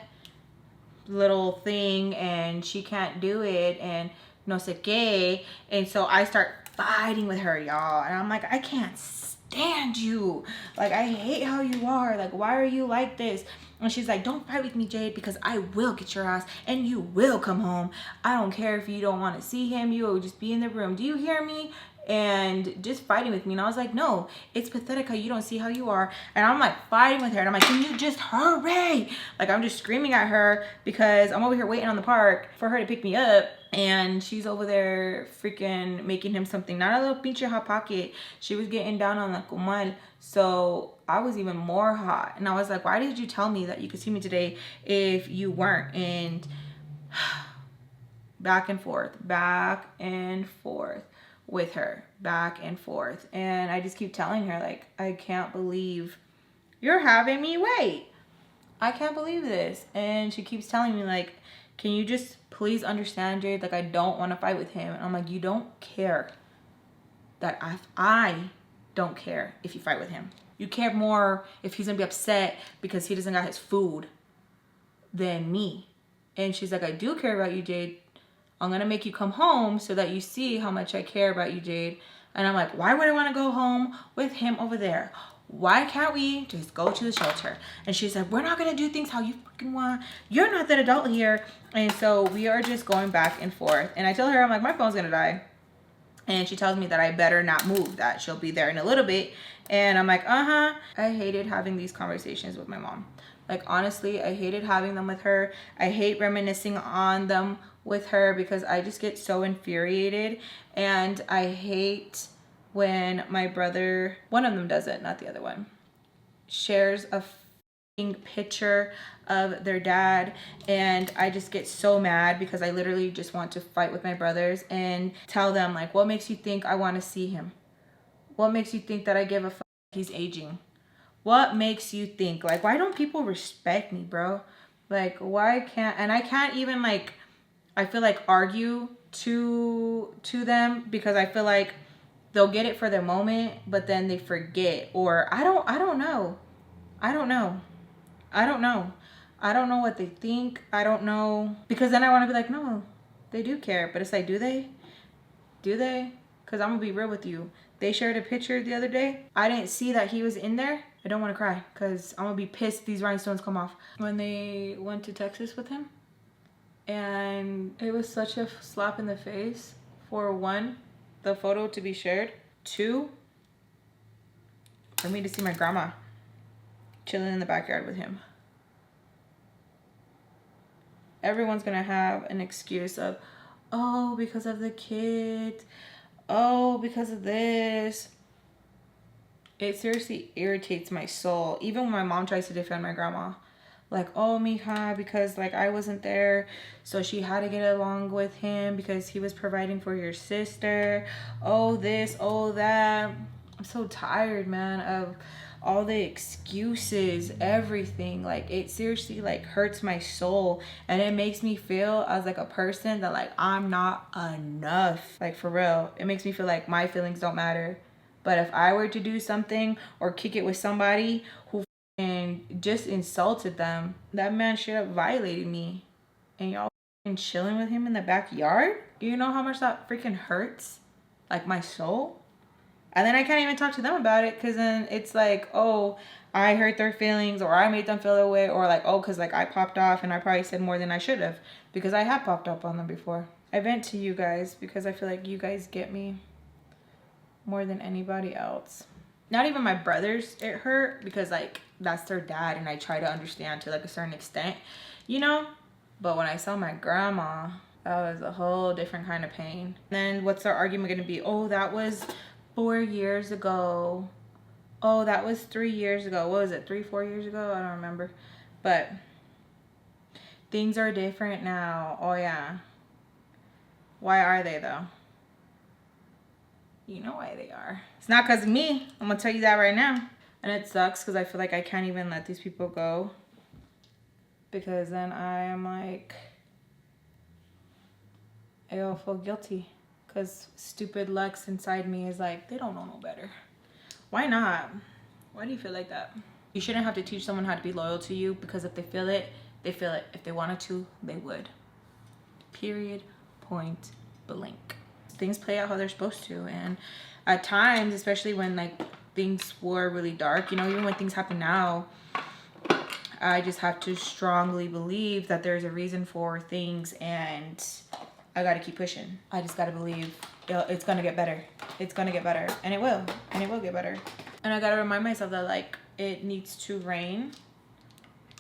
little thing and she can't do it and no sé qué. And so I start fighting with her, y'all, and I'm like, I can't stand you. Like, I hate how you are. Like, why are you like this? And she's like, don't fight with me, Jade, because I will get your ass and you will come home. I don't care if you don't want to see him. You will just be in the room. Do you hear me? And just fighting with me. And I was like, no, it's pathetic how you don't see how you are. And I'm like fighting with her. And I'm like, can you just hurry? Like, I'm just screaming at her because I'm over here waiting on the park for her to pick me up. And she's over there freaking making him something. Not a little pinche hot pocket. She was getting down on the comal. So I was even more hot. And I was like, why did you tell me that you could see me today if you weren't? And back and forth with her, back and forth. And I just keep telling her, like, I can't believe you're having me wait. I can't believe this. And she keeps telling me, like, can you just please understand, Jade? Like, I don't want to fight with him. And I'm like, you don't care that I don't care if you fight with him. You care more if he's gonna be upset because he doesn't got his food than me. And she's like, I do care about you, Jade. I'm gonna make you come home so that you see how much I care about you, Jade. And I'm like, why would I want to go home with him over there? Why can't we just go to the shelter? And she's like, we're not gonna do things how you fucking want. You're not that adult here. And so we are just going back and forth. And I tell her, I'm like, my phone's gonna die. And she tells me that I better not move, that she'll be there in a little bit. And I'm like, I hated having these conversations with my mom. Like, honestly, I hated having them with her. I hate reminiscing on them with her because I just get so infuriated. And I hate when my brother, one of them does it, not the other one, shares a picture of their dad, and I just get so mad because I literally just want to fight with my brothers and tell them, like, what makes you think I want to see him? What makes you think that I give a fuck he's aging? What makes you think? Like, why don't people respect me, bro? Like, why can't, and I can't even, like, I feel like argue to them because I feel like they'll get it for the moment, but then they forget, or I don't know. I don't know what they think. I don't know. Because then I want to be like, no, they do care. But it's like, do they? Do they? Because I'm going to be real with you. They shared a picture the other day. I didn't see that he was in there. I don't want to cry because I'm going to be pissed if these rhinestones come off. When they went to Texas with him. And it was such a slap in the face. For one, the photo to be shared. Two, for me to see my grandma chilling in the backyard with him. Everyone's gonna have an excuse of, oh, because of the kids, oh, because of this. It seriously irritates my soul. Even when my mom tries to defend my grandma, like, oh, mija, because like I wasn't there, so she had to get along with him because he was providing for your sister. Oh, this, oh, that. I'm so tired, man, of all the excuses, everything. Like, it seriously like hurts my soul, and it makes me feel as like a person that like I'm not enough. Like, for real, it makes me feel like my feelings don't matter. But if I were to do something or kick it with somebody who and just insulted them, that man should have violated me, and y'all chilling with him in the backyard. You know how much that freaking hurts, like my soul. And then I can't even talk to them about it, because then it's like, oh, I hurt their feelings, or I made them feel that way, or like, oh, because like I popped off and I probably said more than I should have, because I have popped up on them before. I vent to you guys because I feel like you guys get me more than anybody else. Not even my brothers it hurt, because like that's their dad, and I try to understand to like a certain extent, you know. But when I saw my grandma, that was a whole different kind of pain. Then what's our argument gonna be? Oh, that was 4 years ago. Oh, that was 3 years ago. What was it, 3-4 years ago? I don't remember. But things are different now. Oh yeah. Why are they though? You know why they are. It's not because of me. I'm gonna tell you that right now. And it sucks because I feel like I can't even let these people go, because then I am like, I'll feel guilty, because stupid Lex inside me is like, they don't know no better. Why not? Why do you feel like that? You shouldn't have to teach someone how to be loyal to you, because if they feel it, they feel it. If they wanted to, they would. Period. Point blank. Things play out how they're supposed to, and at times, especially when like things were really dark, you know, even when things happen now, I just have to strongly believe that there's a reason for things, and I gotta keep pushing. I just gotta believe it's gonna get better. It's gonna get better, and it will get better. And I gotta remind myself that like it needs to rain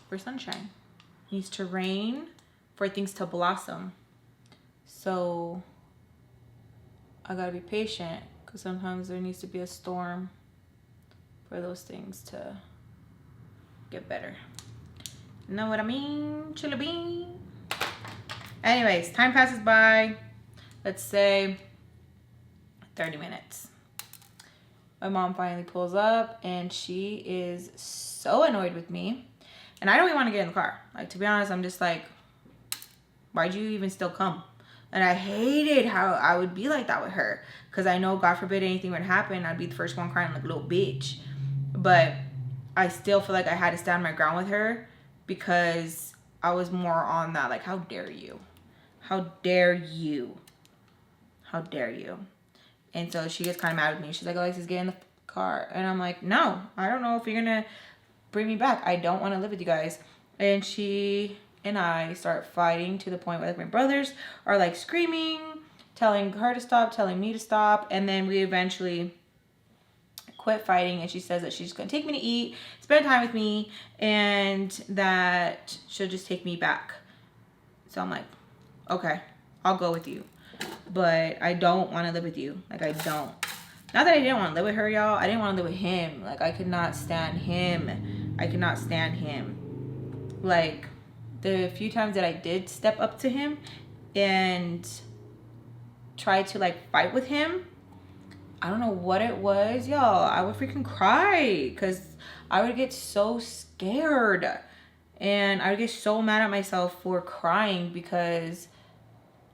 for sunshine. It needs to rain for things to blossom. So I gotta be patient, because sometimes there needs to be a storm for those things to get better. Know what I mean? Chilla bean. Anyways, time passes by. Let's say 30 minutes. My mom finally pulls up, and she is so annoyed with me. And I don't even want to get in the car. Like, to be honest, I'm just like, why'd you even still come? And I hated how I would be like that with her, because I know, God forbid, anything would happen, I'd be the first one crying like a little bitch. But I still feel like I had to stand my ground with her, because I was more on that, like, how dare you? How dare you? How dare you? And so she gets kind of mad with me. She's like, Alexis, get in the car. And I'm like, no, I don't know if you're going to bring me back. I don't want to live with you guys. And she and I start fighting, to the point where like my brothers are like screaming, telling her to stop, telling me to stop. And then we eventually quit fighting, and she says that she's going to take me to eat, spend time with me, and that she'll just take me back. So I'm like, okay, I'll go with you, but I don't want to live with you. Like, I don't. Not that I didn't want to live with her, y'all. I didn't want to live with him. Like, I could not stand him. I could not stand him. Like, the few times that I did step up to him and try to like fight with him, I don't know what it was, y'all. I would freaking cry, because I would get so scared, and I would get so mad at myself for crying, because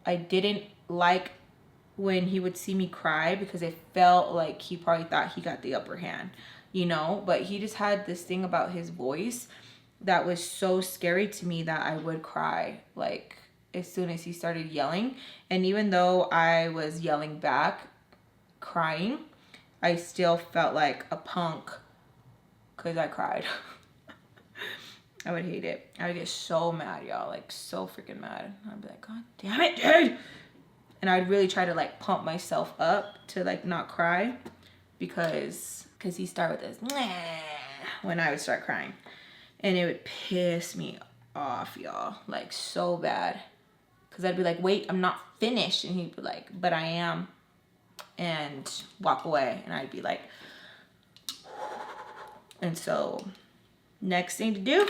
I didn't like when he would see me cry, because it felt like he probably thought he got the upper hand, you know. But he just had this thing about his voice that was so scary to me that I would cry like as soon as he started yelling. And even though I was yelling back, crying, I still felt like a punk because I cried. I would hate it. I would get so mad, y'all, like so freaking mad. I'd be like, God damn it, dude. And I'd really try to like pump myself up to like not cry, because he started with this when I would start crying, and it would piss me off, y'all, like so bad, because I'd be like, wait, I'm not finished, and he'd be like, but I am, and walk away, and I'd be like, and so next thing to do,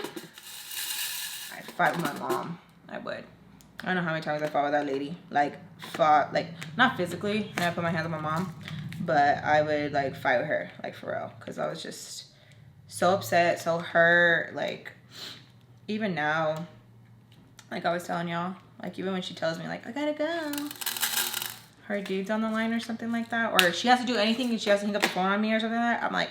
I'd fight with my mom. I would. I don't know how many times I fought with that lady. Like, fought, like, not physically, and I put my hands on my mom, but I would, like, fight with her, like, for real. Because I was just so upset, so hurt. Like, even now, like I was telling y'all, like, even when she tells me, like, I gotta go, her dude's on the line or something like that, or she has to do anything and she has to hang up the phone on me or something like that, I'm like,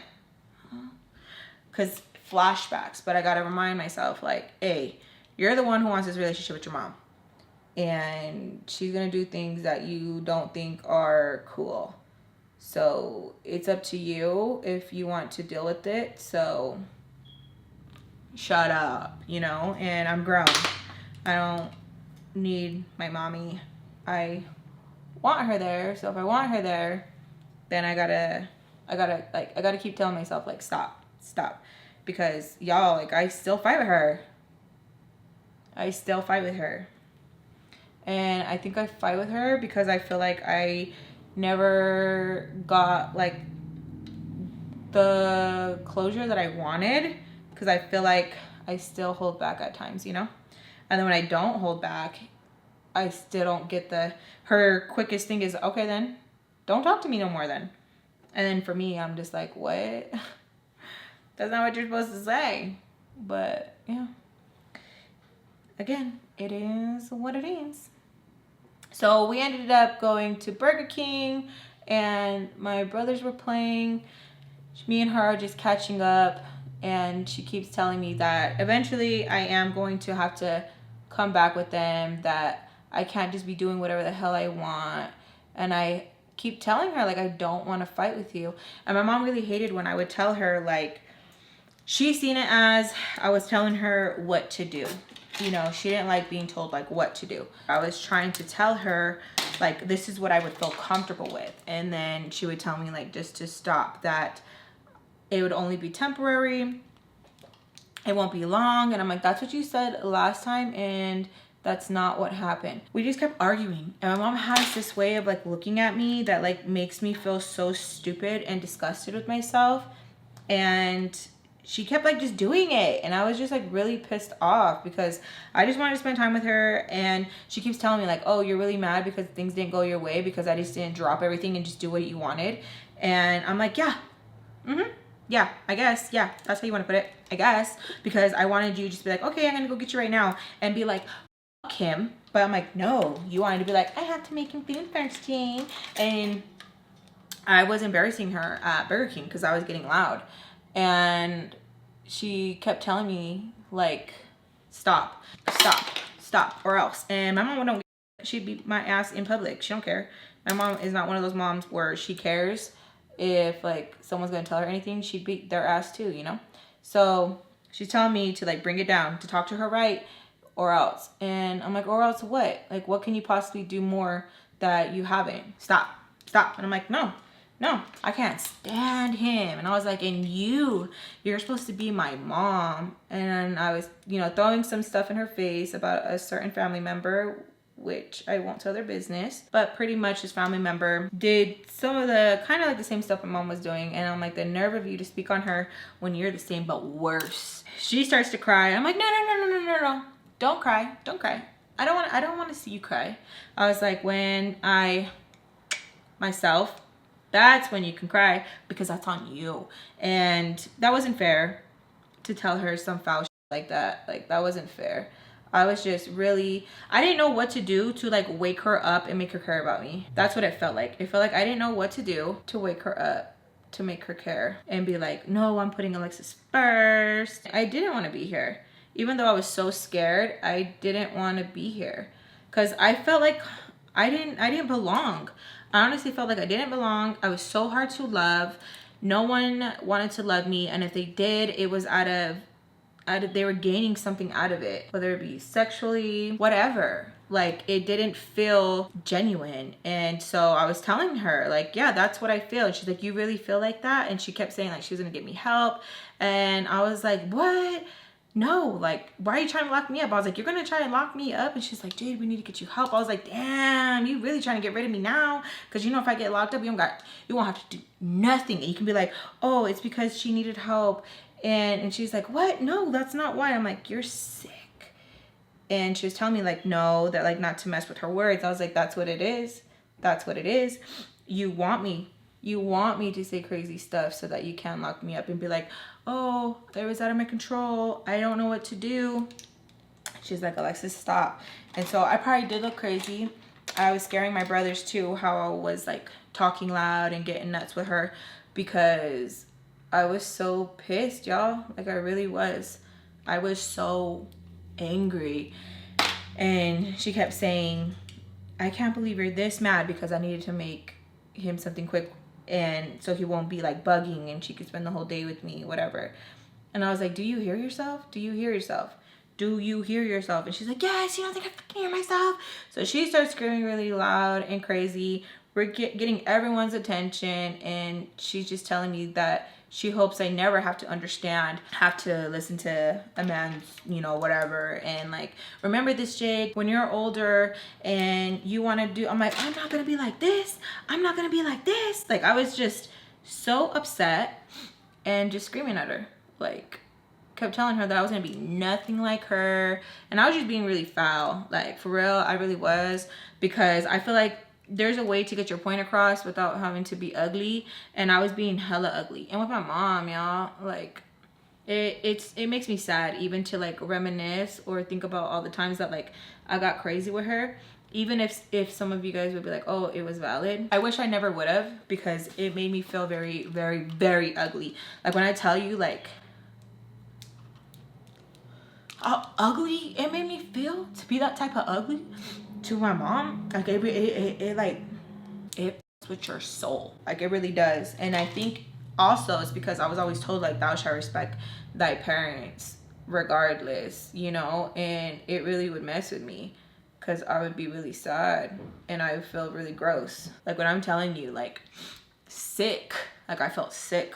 because flashbacks. But I gotta remind myself, like, hey, you're the one who wants this relationship with your mom, and she's gonna do things that you don't think are cool, so it's up to you if you want to deal with it. So shut up, you know. And I'm grown. I don't need my mommy. I want her there. So if I want her there, then I gotta keep telling myself, like, stop. Because y'all, like, I still fight with her. And I think I fight with her because I feel like I never got, like, the closure that I wanted, because I feel like I still hold back at times, you know? And then when I don't hold back, I still don't get her quickest thing is, okay, then don't talk to me no more then. And then for me, I'm just like, what? That's not what you're supposed to say. But yeah, again, it is what it is. So we ended up going to Burger King, and my brothers were playing. Me and her are just catching up, and she keeps telling me that eventually I am going to have to come back with them, that I can't just be doing whatever the hell I want. And I keep telling her, like, I don't want to fight with you. And my mom really hated when I would tell her, like, she's seen it as I was telling her what to do. You know, she didn't like being told, like, what to do. I was trying to tell her, like, this is what I would feel comfortable with. And then she would tell me, like, just to stop, that it would only be temporary. It won't be long. And I'm like, that's what you said last time, and that's not what happened. We just kept arguing. And my mom has this way of, like, looking at me that, like, makes me feel so stupid and disgusted with myself. And she kept, like, just doing it, and I was just, like, really pissed off because I just wanted to spend time with her. And she keeps telling me, like, oh, you're really mad because things didn't go your way, because I just didn't drop everything and just do what you wanted. And I'm like, yeah, yeah, I guess, yeah, that's how you want to put it, I guess, because I wanted you to just be like, okay, I'm gonna go get you right now, and be like, fuck him. But I'm like, no, you wanted to be like, I have to make him food first, Jane. And I was embarrassing her at Burger King because I was getting loud. And she kept telling me, like, stop, or else. And my mom wouldn't, she'd beat my ass in public. She don't care. My mom is not one of those moms where she cares if, like, someone's gonna tell her anything. She'd beat their ass too, you know? So she's telling me to, like, bring it down, to talk to her right, or else. And I'm like, or else what? Like, what can you possibly do more that you haven't? Stop. And I'm like, no, I can't stand him. And I was like, and you're supposed to be my mom. And I was, you know, throwing some stuff in her face about a certain family member, which I won't tell their business, but pretty much this family member did some of the kind of like the same stuff my mom was doing. And I'm like, the nerve of you to speak on her when you're the same but worse. She starts to cry. I'm like, no, don't cry. I don't want to see you cry. I was like, when myself, that's when you can cry, because that's on you. And that wasn't fair to tell her some foul shit like that. Like, that wasn't fair. I was just really, I didn't know what to do to, like, wake her up and make her care about me. That's what it felt like. It felt like I didn't know what to do to wake her up, to make her care and be like, no, I'm putting Alexis first. I didn't want to be here. Even though I was so scared, I didn't want to be here, because I felt like I didn't belong. I honestly felt like I didn't belong. I was so hard to love. No one wanted to love me, and if they did, it was out of they were gaining something out of it, whether it be sexually, whatever. Like, it didn't feel genuine. And so I was telling her, like, yeah, that's what I feel. And she's like, you really feel like that? And she kept saying, like, she was gonna get me help. And I was like, what? No, like, why are you trying to lock me up? I was like, you're gonna try and lock me up? And she's like, Jade, we need to get you help. I was like, damn, you really trying to get rid of me now? Because, you know, if I get locked up, you won't have to do nothing. And you can be like, oh, it's because she needed help. And she's like, what? No, that's not why. I'm like, you're sick. And she was telling me like, no, that like not to mess with her words. I was like, that's what it is. That's what it is. You want me to say crazy stuff so that you can lock me up and be like, oh, it was out of my control. I don't know what to do. She's like, Alexis, stop. And so I probably did look crazy. I was scaring my brothers too, how I was like talking loud and getting nuts with her because I was so pissed, y'all. Like I really was. I was so angry. And she kept saying, I can't believe you're this mad, because I needed to make him something quick and so he won't be like bugging and she could spend the whole day with me, whatever. And I was like, do you hear yourself? Do you hear yourself? Do you hear yourself? And she's like, yes, you don't think I fucking hear myself? So she starts screaming really loud and crazy. We're getting everyone's attention, and she's just telling me that she hopes I never have to listen to a man's, you know, whatever. And like, remember this, Jade, when you're older and you want to do, I'm like, I'm not going to be like this. I'm not going to be like this. Like, I was just so upset and just screaming at her. Like, kept telling her that I was going to be nothing like her. And I was just being really foul. Like, for real, I really was. Because I feel like there's a way to get your point across without having to be ugly, and I was being hella ugly. And with my mom, y'all, like it makes me sad even to like reminisce or think about all the times that like I got crazy with her. Even if some of you guys would be like, oh, it was valid, I wish I never would have, because it made me feel very, very, very ugly. Like when I tell you like how ugly it made me feel to be that type of ugly to my mom, like it like it with your soul, like it really does. And I think also it's because I was always told like, thou shalt respect thy parents regardless, you know. And it really would mess with me because I would be really sad and I would feel really gross. Like when I'm telling you, like sick, like I felt sick.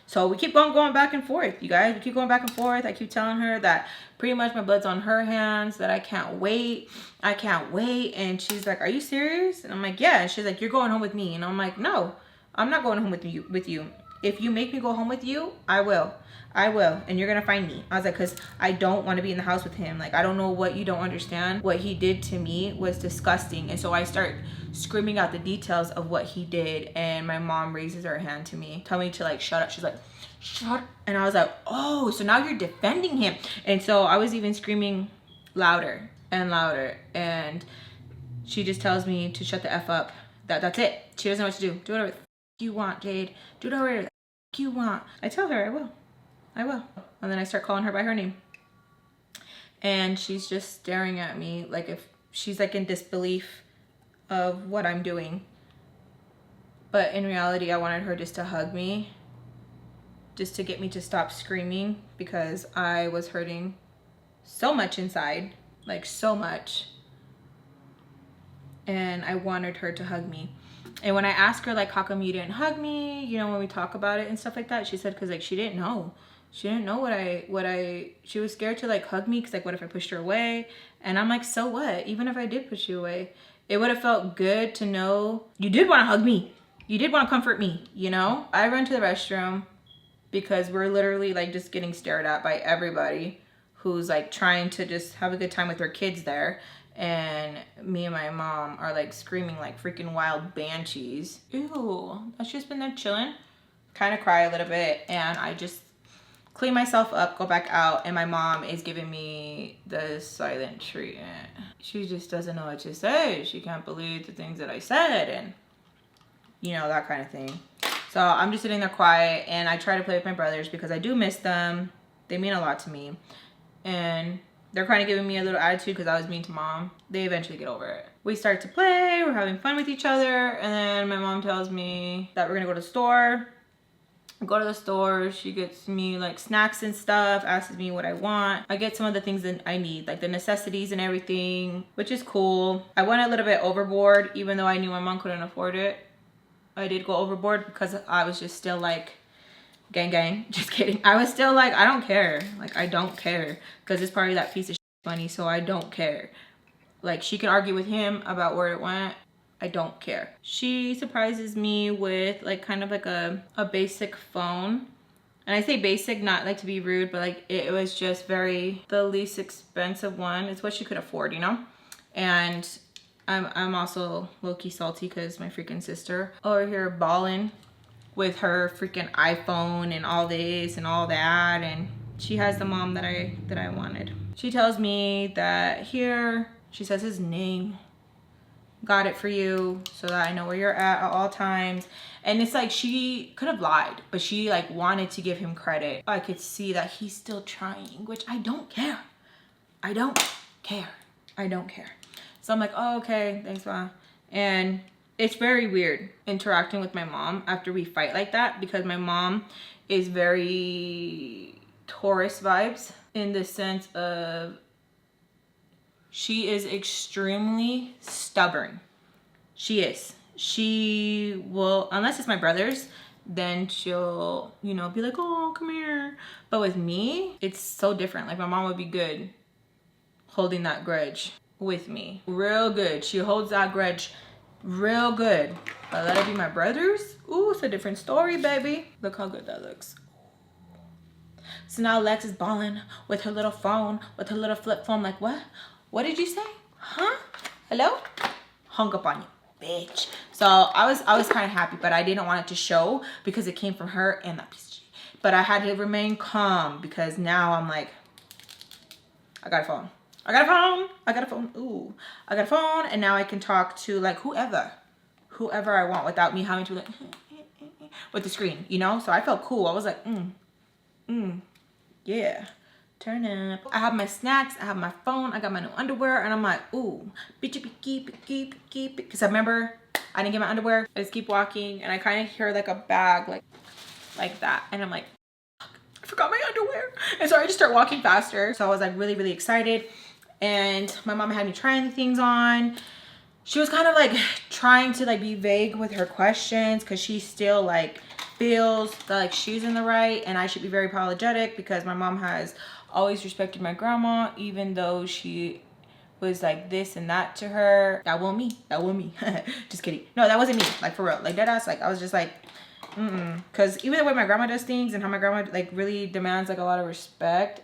So we keep going back and forth, you guys. We keep going back and forth. I keep telling her that pretty much my blood's on her hands, that I can't wait. I can't wait. And she's like, are you serious? And I'm like, yeah. And she's like, you're going home with me. And I'm like, no, I'm not going home with you. If you make me go home with you, I will. And you're going to find me. I was like, because I don't want to be in the house with him. Like, I don't know what you don't understand. What he did to me was disgusting. And so I start screaming out the details of what he did. And my mom raises her hand to me, tell me to like, shut up. She's like, shut up. And I was like, oh, so now you're defending him. And so I was even screaming louder and louder. And she just tells me to shut the F up. That's it. She doesn't know what to do. Do whatever the f you want, Jade. Do whatever the f you want. I tell her I will. And then I start calling her by her name. And she's just staring at me like if she's like in disbelief of what I'm doing. But in reality, I wanted her just to hug me, just to get me to stop screaming, because I was hurting so much inside, like so much. And I wanted her to hug me. And when I asked her like, how come you didn't hug me, you know, when we talk about it and stuff like that, she said because like she didn't know she was scared to like hug me, because like what if I pushed her away? And I'm like, so what? Even if I did push you away, it would have felt good to know you did want to hug me, you did want to comfort me, you know. I run to the restroom because we're literally like just getting stared at by everybody who's like trying to just have a good time with their kids there. And me and my mom are like screaming like freaking wild banshees. Ew, I've just been there chilling, kind of cry a little bit, and I just clean myself up, go back out, and my mom is giving me the silent treatment. She just doesn't know what to say. She can't believe the things that I said, and you know, that kind of thing. So I'm just sitting there quiet, and I try to play with my brothers because I do miss them. They mean a lot to me. And they're kind of giving me a little attitude because I was mean to mom. They eventually get over it. We start to play, we're having fun with each other, and then my mom tells me that we're gonna go to the store. I go to the store, she gets me like snacks and stuff, asks me what I want. I get some of the things that I need, like the necessities and everything, which is cool. I went a little bit overboard, even though I knew my mom couldn't afford it. I did go overboard because I was just still like, gang, just kidding. I was still like, I don't care. Like, I don't care. Because it's probably that piece of money, so I don't care. Like, she could argue with him about where it went. I don't care. She surprises me with like kind of like a basic phone. And I say basic, not like to be rude, but like it was just very, the least expensive one. It's what she could afford, you know? And I'm also low-key salty because my freaking sister over here balling with her freaking iPhone and all this and all that, and she has the mom that I wanted. She tells me that here, she says his name, got it for you so that I know where you're at all times. And it's like she could have lied, but she like wanted to give him credit. I could see that he's still trying, which I don't care. I don't care. I don't care. So I'm like, oh, okay, thanks, Ma. And it's very weird interacting with my mom after we fight like that, because my mom is very Taurus vibes in the sense of she is extremely stubborn. She is. She will, unless it's my brothers, then she'll, you know, be like, oh, come here. But with me, it's so different. Like my mom would be good holding that grudge with me. Real good. She holds that grudge real good. But let it be my brothers. Ooh, it's a different story, baby. Look how good that looks. So now Lex is balling with her little phone, with her little flip phone. Like, what? What did you say? Huh? Hello? Hung up on you, bitch. So I was kind of happy, but I didn't want it to show because it came from her and that piece of shit. But I had to remain calm because now I'm like, I got a phone. I got a phone. I got a phone. Ooh, I got a phone, and now I can talk to like whoever I want without me having to like with the screen, you know? So I felt cool. I was like, yeah. Turn up. I have my snacks, I have my phone, I got my new underwear, and I'm like, ooh, bitch, keep it. Because I remember I didn't get my underwear. I just keep walking, and I kind of hear like a bag, like that. And I'm like, fuck, I forgot my underwear. And so I just start walking faster. So I was like really, really excited. And my mom had me trying the things on. She was kind of like trying to like be vague with her questions because she still like feels that like she's in the right, and I should be very apologetic because my mom has always respected my grandma, even though she was like this and that to her. That wasn't me. Just kidding. No, that wasn't me. Like for real. Like dead ass. Like I was just like, because even the way my grandma does things and how my grandma like really demands like a lot of respect,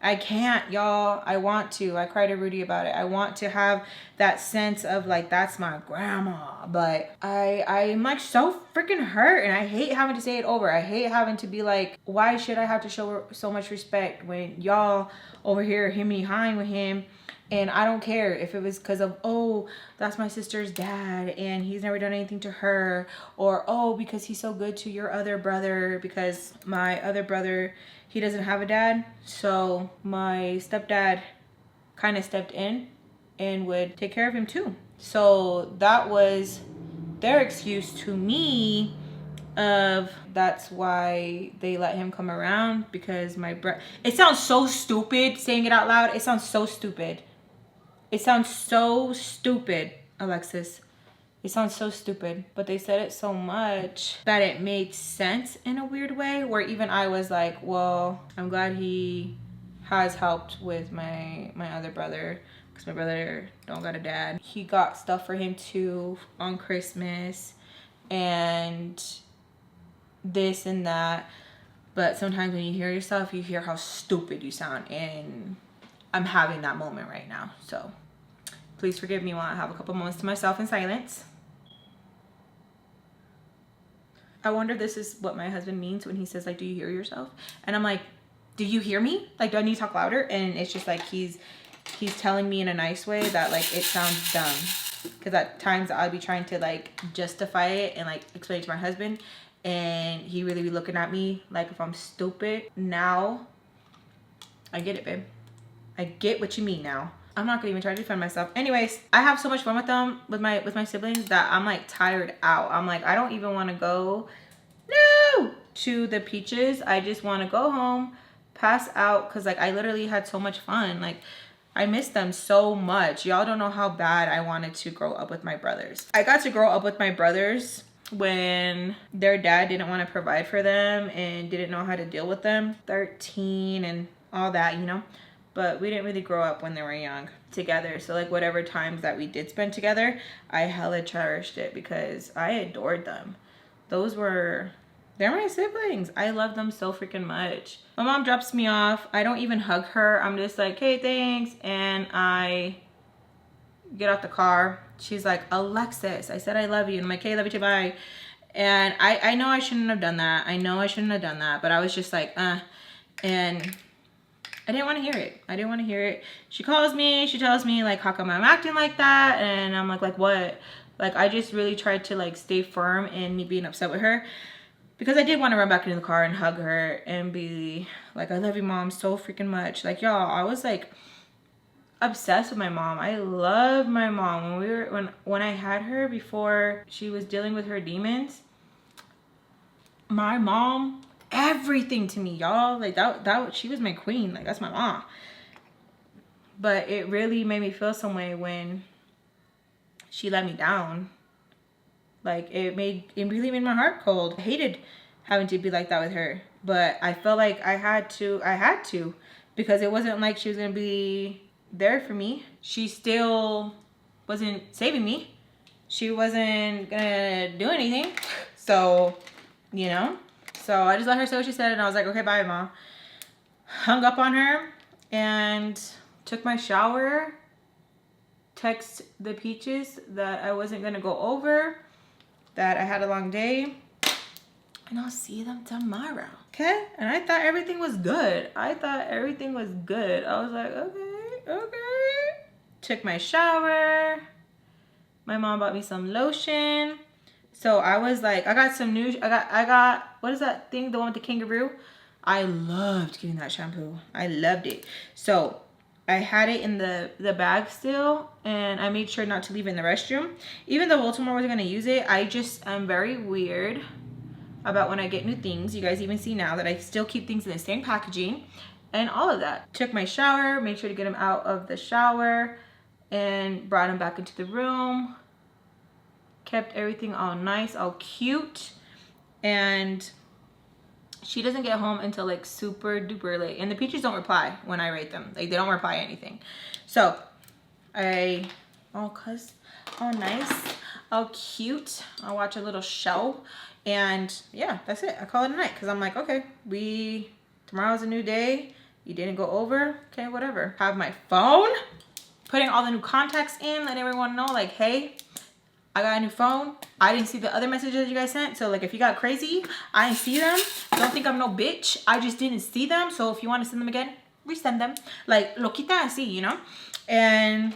I can't, y'all. I want to. I cry to Rudy about it. I want to have that sense of like, that's my grandma. But I'm like so freaking hurt, and I hate having to say it over. I hate having to be like, why should I have to show her so much respect when y'all over here him high with him? And I don't care if it was because of, oh, that's my sister's dad and he's never done anything to her. Or, oh, because he's so good to your other brother, because my other brother, he doesn't have a dad. So my stepdad kind of stepped in and would take care of him too. So that was their excuse to me of that's why they let him come around, because my brother, it sounds so stupid saying it out loud. It sounds so stupid. It sounds so stupid, Alexis. It sounds so stupid, but they said it so much that it made sense in a weird way, where even I was like, well, I'm glad he has helped with my other brother, because my brother don't got a dad. He got stuff for him too on Christmas and this and that. But sometimes when you hear yourself, you hear how stupid you sound, and I'm having that moment right now. So please forgive me while I have a couple moments to myself in silence. I wonder if this is what my husband means when he says like, do you hear yourself? And I'm like, do you hear me? Like, do I need to talk louder? And it's just like he's telling me in a nice way that like it sounds dumb. Because at times I'll be trying to like justify it and like explain it to my husband, and he really be looking at me like if I'm stupid. Now I get it, babe. I get what you mean now. I'm not gonna even try to defend myself. Anyways, I have so much fun with them, with my siblings, that I'm like tired out. I'm like, I don't even want to go to the Peaches. I just want to go home, pass out, because like I literally had so much fun. Like I miss them so much. Y'all don't know how bad I wanted to grow up with my brothers. I got to grow up with my brothers when their dad didn't want to provide for them and didn't know how to deal with them. 13 and all that, you know. But we didn't really grow up when they were young together. So like whatever times that we did spend together, I hella cherished it because I adored them. They They're my siblings. I love them so freaking much. My mom drops me off. I don't even hug her. I'm just like, hey, thanks. And I get out the car. She's like, Alexis, I said I love you. And I'm like, hey, love you too, bye. And I know I shouldn't have done that. I know I shouldn't have done that. But I was just like, And I didn't want to hear it. I didn't want to hear it. She calls me. She tells me, like, how come I'm acting like that? And I'm like, what? Like, I just really tried to, like, stay firm in me being upset with her. Because I did want to run back into the car and hug her and be like, I love you, Mom, so freaking much. Like, y'all, I was, like, obsessed with my mom. I love my mom. When I had her before she was dealing with her demons, my mom, everything to me, y'all. Like, that she was my queen. Like, that's my mom. But it really made me feel some way when she let me down. Like, it really made my heart cold. I hated having to be like that with her. But I felt like I had to. Because it wasn't like she was going to be there for me. She still wasn't saving me. She wasn't going to do anything. So, you know. So I just let her say what she said. And I was like, okay, bye, Mom. Hung up on her. And took my shower. Text the Peaches that I wasn't going to go over. That I had a long day, and I'll see them tomorrow. Okay? And I thought everything was good. I was like, okay. Took my shower. My mom bought me some lotion. So I was like, I got some new, I got, what is that thing? The one with the kangaroo? I loved getting that shampoo. I loved it. So I had it in the bag still, and I made sure not to leave it in the restroom. Even though Baltimore wasn't going to use it, I'm very weird about when I get new things. You guys even see now that I still keep things in the same packaging and all of that. Took my shower, made sure to get them out of the shower, and brought them back into the room. Kept everything all nice, all cute. And she doesn't get home until like super duper late. And the Peaches don't reply when I rate them. Like, they don't reply anything. So all nice, all cute. I'll watch a little show. And yeah, that's it. I call it a night because I'm like, okay, tomorrow's a new day. You didn't go over. Okay, whatever. Have my phone. Putting all the new contacts in, letting everyone know, like, hey, I got a new phone. I didn't see the other messages you guys sent. So, like, if you got crazy, I didn't see them. Don't think I'm no bitch. I just didn't see them. So, if you want to send them again, resend them. Like, loquita así, you know? And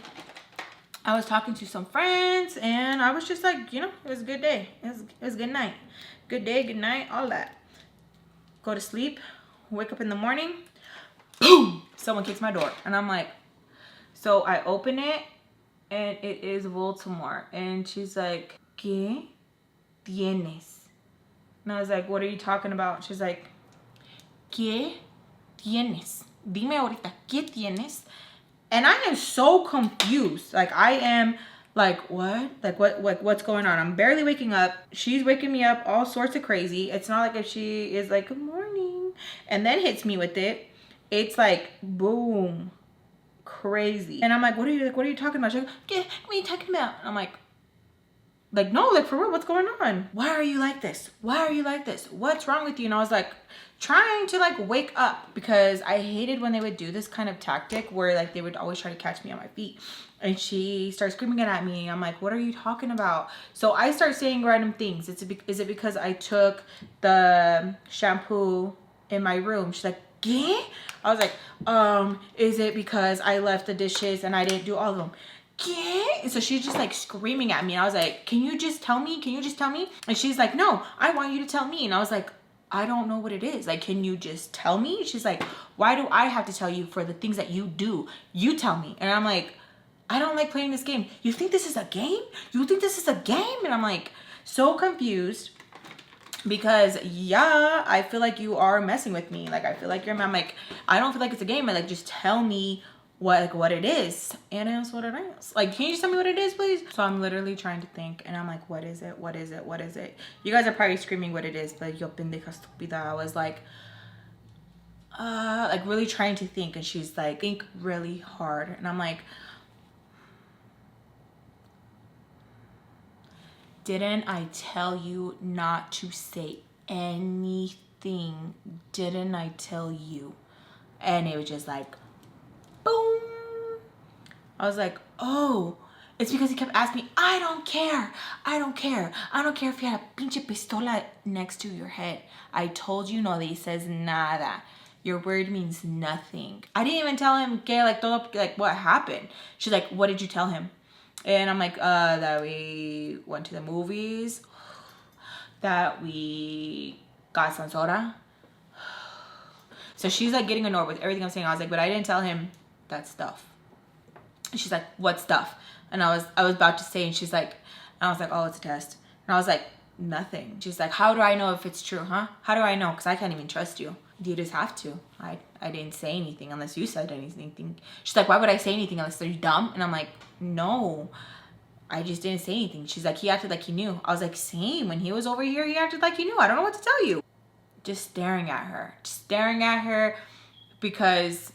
I was talking to some friends. And I was just like, you know, it was a good day. It was a good night. Good day, good night, all that. Go to sleep. Wake up in the morning. Boom! Someone kicks my door. And I'm like, so I open it. And it is Baltimore. And she's like, ¿Qué tienes? And I was like, what are you talking about? She's like, ¿Qué tienes? Dime ahorita, ¿qué tienes? And I am so confused. Like, I am like, what? Like, what's going on? I'm barely waking up. She's waking me up all sorts of crazy. It's not like if she is like, good morning. And then hits me with it. It's like, boom. Crazy. And I'm like, what are you talking about? She's like, yeah, what are you talking about? And I'm like, no, like, for real, what's going on? Why are you like this? Why are you like this? What's wrong with you? And I was like, trying to like wake up, because I hated when they would do this kind of tactic where like they would always try to catch me on my feet. And she starts screaming at me. I'm like, what are you talking about? So I start saying random things. Is it because I took the shampoo in my room? She's like, ¿Qué? I was like, is it because I left the dishes and I didn't do all of them? ¿Qué? And so she's just like screaming at me. And I was like, can you just tell me? Can you just tell me? And she's like, no, I want you to tell me. And I was like, I don't know what it is. Like, can you just tell me? She's like, why do I have to tell you for the things that you do? You tell me. And I'm like, I don't like playing this game. You think this is a game? You think this is a game? And I'm like, so confused. Because yeah, I feel like you are messing with me. Like, I feel like I'm like, I don't feel like it's a game. Like, just tell me what it is. And it's what it is. Like, can you just tell me what it is, please? So I'm literally trying to think, and I'm like, what is it? What is it? What is it? You guys are probably screaming what it is, but yo pendeja estúpida. I was like really trying to think, and she's like, think really hard. And I'm like, didn't I tell you not to say anything didn't I tell you? And it was just like, boom. I was like, oh, it's because he kept asking me, I don't care. I don't care. I don't care if you had a pinche pistola next to your head. I told you no dices nada. Your word means nothing. I didn't even tell him que like todo, like what happened. She's like, what did you tell him? And I'm like, that we went to the movies, that we got some soda. So she's like getting annoyed with everything I'm saying. I was like, but I didn't tell him that stuff. And she's like, what stuff? And I was about to say, and she's like, and I was like, oh, it's a test. And I was like, nothing. She's like, how do I know if it's true, huh? How do I know? Because I can't even trust you. You just have to. I didn't say anything unless you said anything. She's like, why would I say anything unless you're dumb? And I'm like, no, I just didn't say anything. She's like, he acted like he knew. I was like, same. When he was over here, he acted like he knew. I don't know what to tell you. Just staring at her because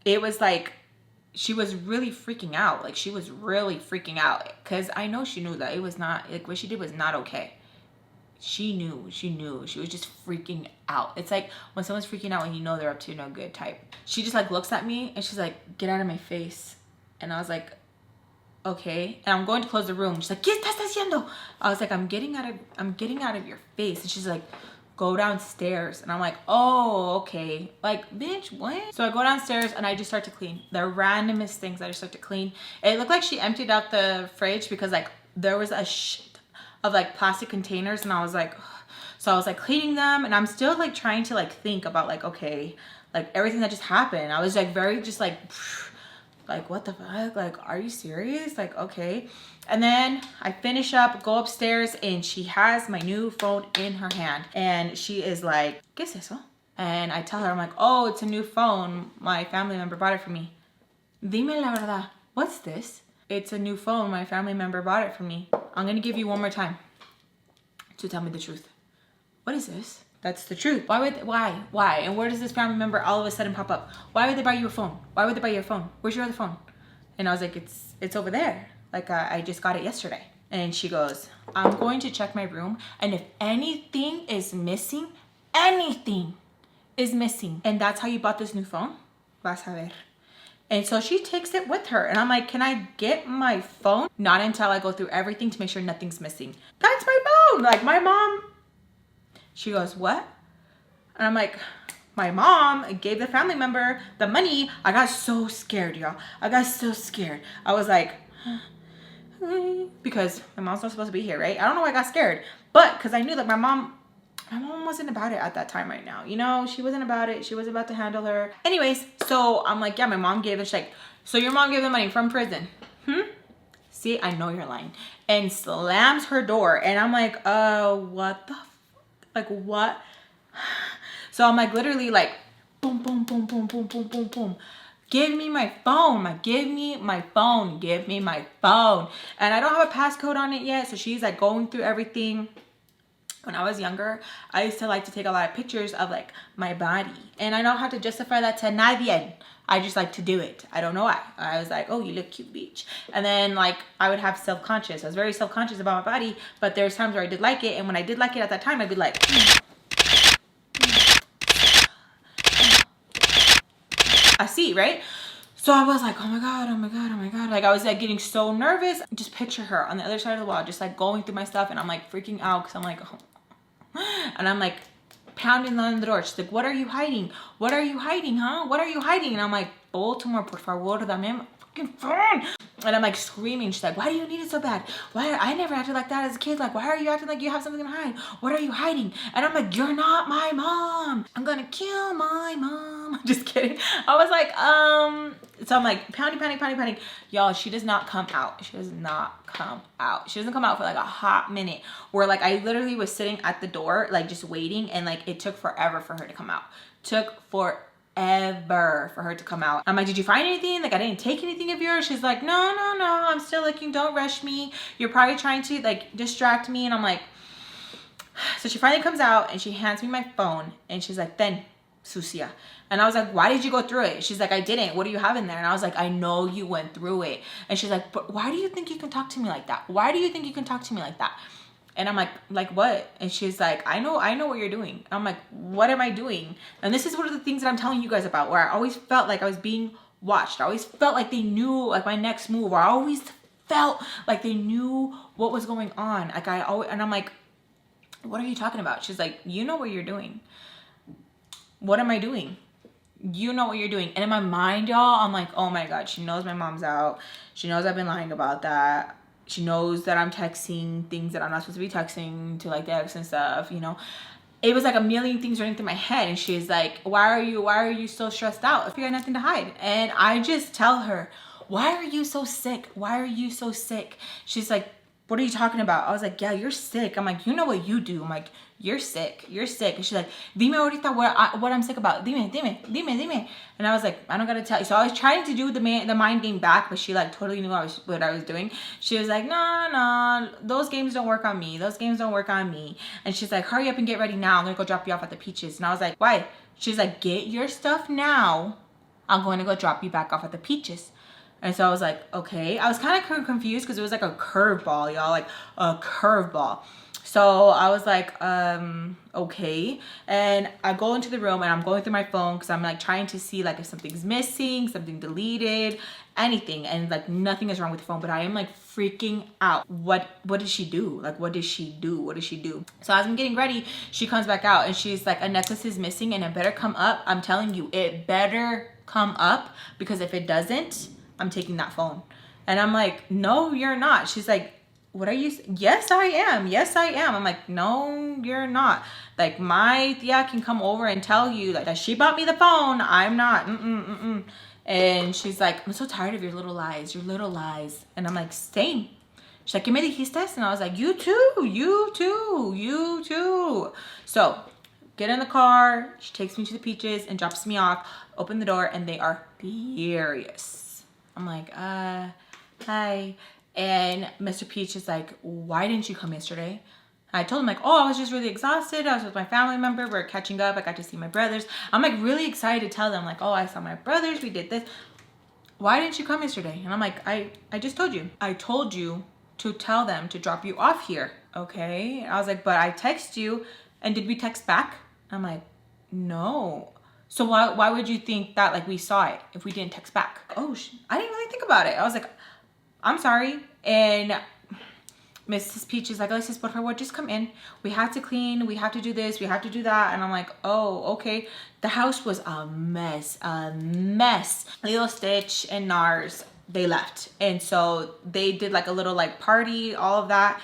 it was like, she was really freaking out. Like, she was really freaking out because I know she knew that it was not, like, what she did was not okay. She knew. She was just freaking out. It's like when someone's freaking out when you know they're up to no good type. She just like looks at me and she's like, get out of my face. And I was like, okay. And I'm going to close the room. She's like, ¿Qué estás haciendo? I was like, I'm getting out of your face. And she's like, go downstairs. And I'm like, oh, okay. Like, bitch, what? So I go downstairs and I just start to clean. The randomest things I just start to clean. It looked like she emptied out the fridge because like there was a shit of like plastic containers, and I was like, ugh. So I was like cleaning them, and I'm still like trying to like think about like, okay, like everything that just happened. I was like very just like what the fuck? Like, are you serious? Like, okay. And then I finish up, go upstairs, and she has my new phone in her hand. And she is like, ¿Qué es eso? And I tell her, I'm like, oh, it's a new phone. My family member bought it for me. Dime la verdad. What's this? It's a new phone. My family member bought it for me. I'm going to give you one more time to tell me the truth. What is this? That's the truth. Why? And where does this family member all of a sudden pop up? Why would they buy you a phone? Why would they buy you a phone? Where's your other phone? And I was like, it's over there. Like, I just got it yesterday. And she goes, I'm going to check my room. And if anything is missing, and that's how you bought this new phone? Vas a ver. And so she takes it with her. And I'm like, can I get my phone? Not until I go through everything to make sure nothing's missing. That's my phone. Like, my mom. She goes, what? And I'm like, my mom gave the family member the money. I got so scared, y'all. I got so scared. I was like, because my mom's not supposed to be here, right? I don't know why I got scared. But because I knew that my mom wasn't about it at that time right now. You know, she wasn't about it. She was about to handle her. Anyways, so I'm like, yeah, my mom gave it. She's like, so your mom gave the money from prison? See, I know you're lying. And slams her door. And I'm like, what the like, what? So I'm like, literally like, boom, boom, boom, boom, boom, boom, boom, boom. Give me my phone. I'm like, give me my phone. Give me my phone. And I don't have a passcode on it yet. So she's like going through everything. When I was younger, I used to like to take a lot of pictures of like my body. And I don't have to justify that to nadie. I just like to do it. I don't know why. I was like, oh, you look cute, bitch. And then like I would have self-conscious. I was very self-conscious about my body. But there's times where I did like it. And when I did like it at that time, I'd be like, I see, right? So I was like, oh my God, oh my God, oh my God. Like I was like getting so nervous. Just picture her on the other side of the wall, just like going through my stuff. And I'm like freaking out because I'm like, oh. And I'm like pounding on the door. She's like, what are you hiding? What are you hiding, huh? What are you hiding? And I'm like, Baltimore, por favor, dame my fucking phone. And I'm like screaming. She's like, why do you need it so bad? Why? I never acted like that as a kid. Like, why are you acting like you have something to hide? What are you hiding? And I'm like, you're not my mom. I'm gonna kill my mom. Just kidding. I was like, so I'm like pounding. Y'all, she does not come out. She does not come out. She doesn't come out for like a hot minute. Where like I literally was sitting at the door, like just waiting, and like it took forever for her to come out. Took forever for her to come out. I'm like, did you find anything? Like I didn't take anything of yours. She's like, no, I'm still looking. Don't rush me. You're probably trying to like distract me. And I'm like, so she finally comes out and she hands me my phone and she's like, then sucia. And I was like, why did you go through it? She's like, I didn't. What do you have in there? And I was like, I know you went through it. And she's like, but why do you think you can talk to me like that? Why do you think you can talk to me like that? And I'm like what? And she's like, I know what you're doing. And I'm like, what am I doing? And this is one of the things that I'm telling you guys about, where I always felt like I was being watched. I always felt like they knew like my next move, or I always felt like they knew what was going on. Like and I'm like, what are you talking about? She's like, you know what you're doing. What am I doing? You know what you're doing. And in my mind, y'all, I'm like, oh my God, she knows my mom's out. She knows I've been lying about that. She knows that I'm texting things that I'm not supposed to be texting to like the ex and stuff, you know. It was like a million things running through my head. And she's like, why are you so stressed out if you got nothing to hide? And I just tell her, why are you so sick? Why are you so sick? She's like, what are you talking about? I was like, yeah, you're sick. I'm like, you know what you do? I'm like, you're sick. You're sick. And she's like, dime ahorita what I'm sick about. Dime. And I was like, I don't gotta tell you. So I was trying to do the mind game back, but she like totally knew what I was doing. She was like, no, those games don't work on me. Those games don't work on me. And she's like, hurry up and get ready now. I'm gonna go drop you off at the Peaches. And I was like, why? She's like, get your stuff now. I'm going to go drop you back off at the Peaches. And so I was like, okay. I was kind of confused because it was like a curveball, y'all, like a curveball. So I was like, okay. And I go into the room and I'm going through my phone because I'm like trying to see like if something's missing, something deleted, anything. And like nothing is wrong with the phone, but I am like freaking out. What did she do? Like, what did she do? What did she do? So as I'm getting ready, she comes back out and she's like, a necklace is missing and it better come up. I'm telling you, it better come up, because if it doesn't, I'm taking that phone. And I'm like, no, you're not. She's like, what are you? Yes, I am. Yes, I am. I'm like, no, you're not. Like, my tia can come over and tell you like that she bought me the phone. I'm not. And she's like, I'm so tired of your little lies. Your little lies. And I'm like, same. She's like, ¿qué me dijiste? And I was like, you too. You too. You too. So get in the car. She takes me to the Peaches and drops me off. Open the door and they are furious. I'm like, hi. And Mr. Peach is like, why didn't you come yesterday? I told him like, oh, I was just really exhausted. I was with my family member. We're catching up. I got to see my brothers. I'm like really excited to tell them like, oh, I saw my brothers. We did this. Why didn't you come yesterday? And I'm like, I just told you. I told you to tell them to drop you off here. Okay. I was like, but I text you. And did we text back? I'm like, no. So why would you think that like we saw it if we didn't text back? Oh, I didn't really think about it. I was like, I'm sorry. And Mrs. Peach is like, Alexis, por favor, just come in. We have to clean. We have to do this. We have to do that. And I'm like, oh, okay. The house was a mess, Lilo, Stitch, and Nars, they left. And so they did like a little like party, all of that.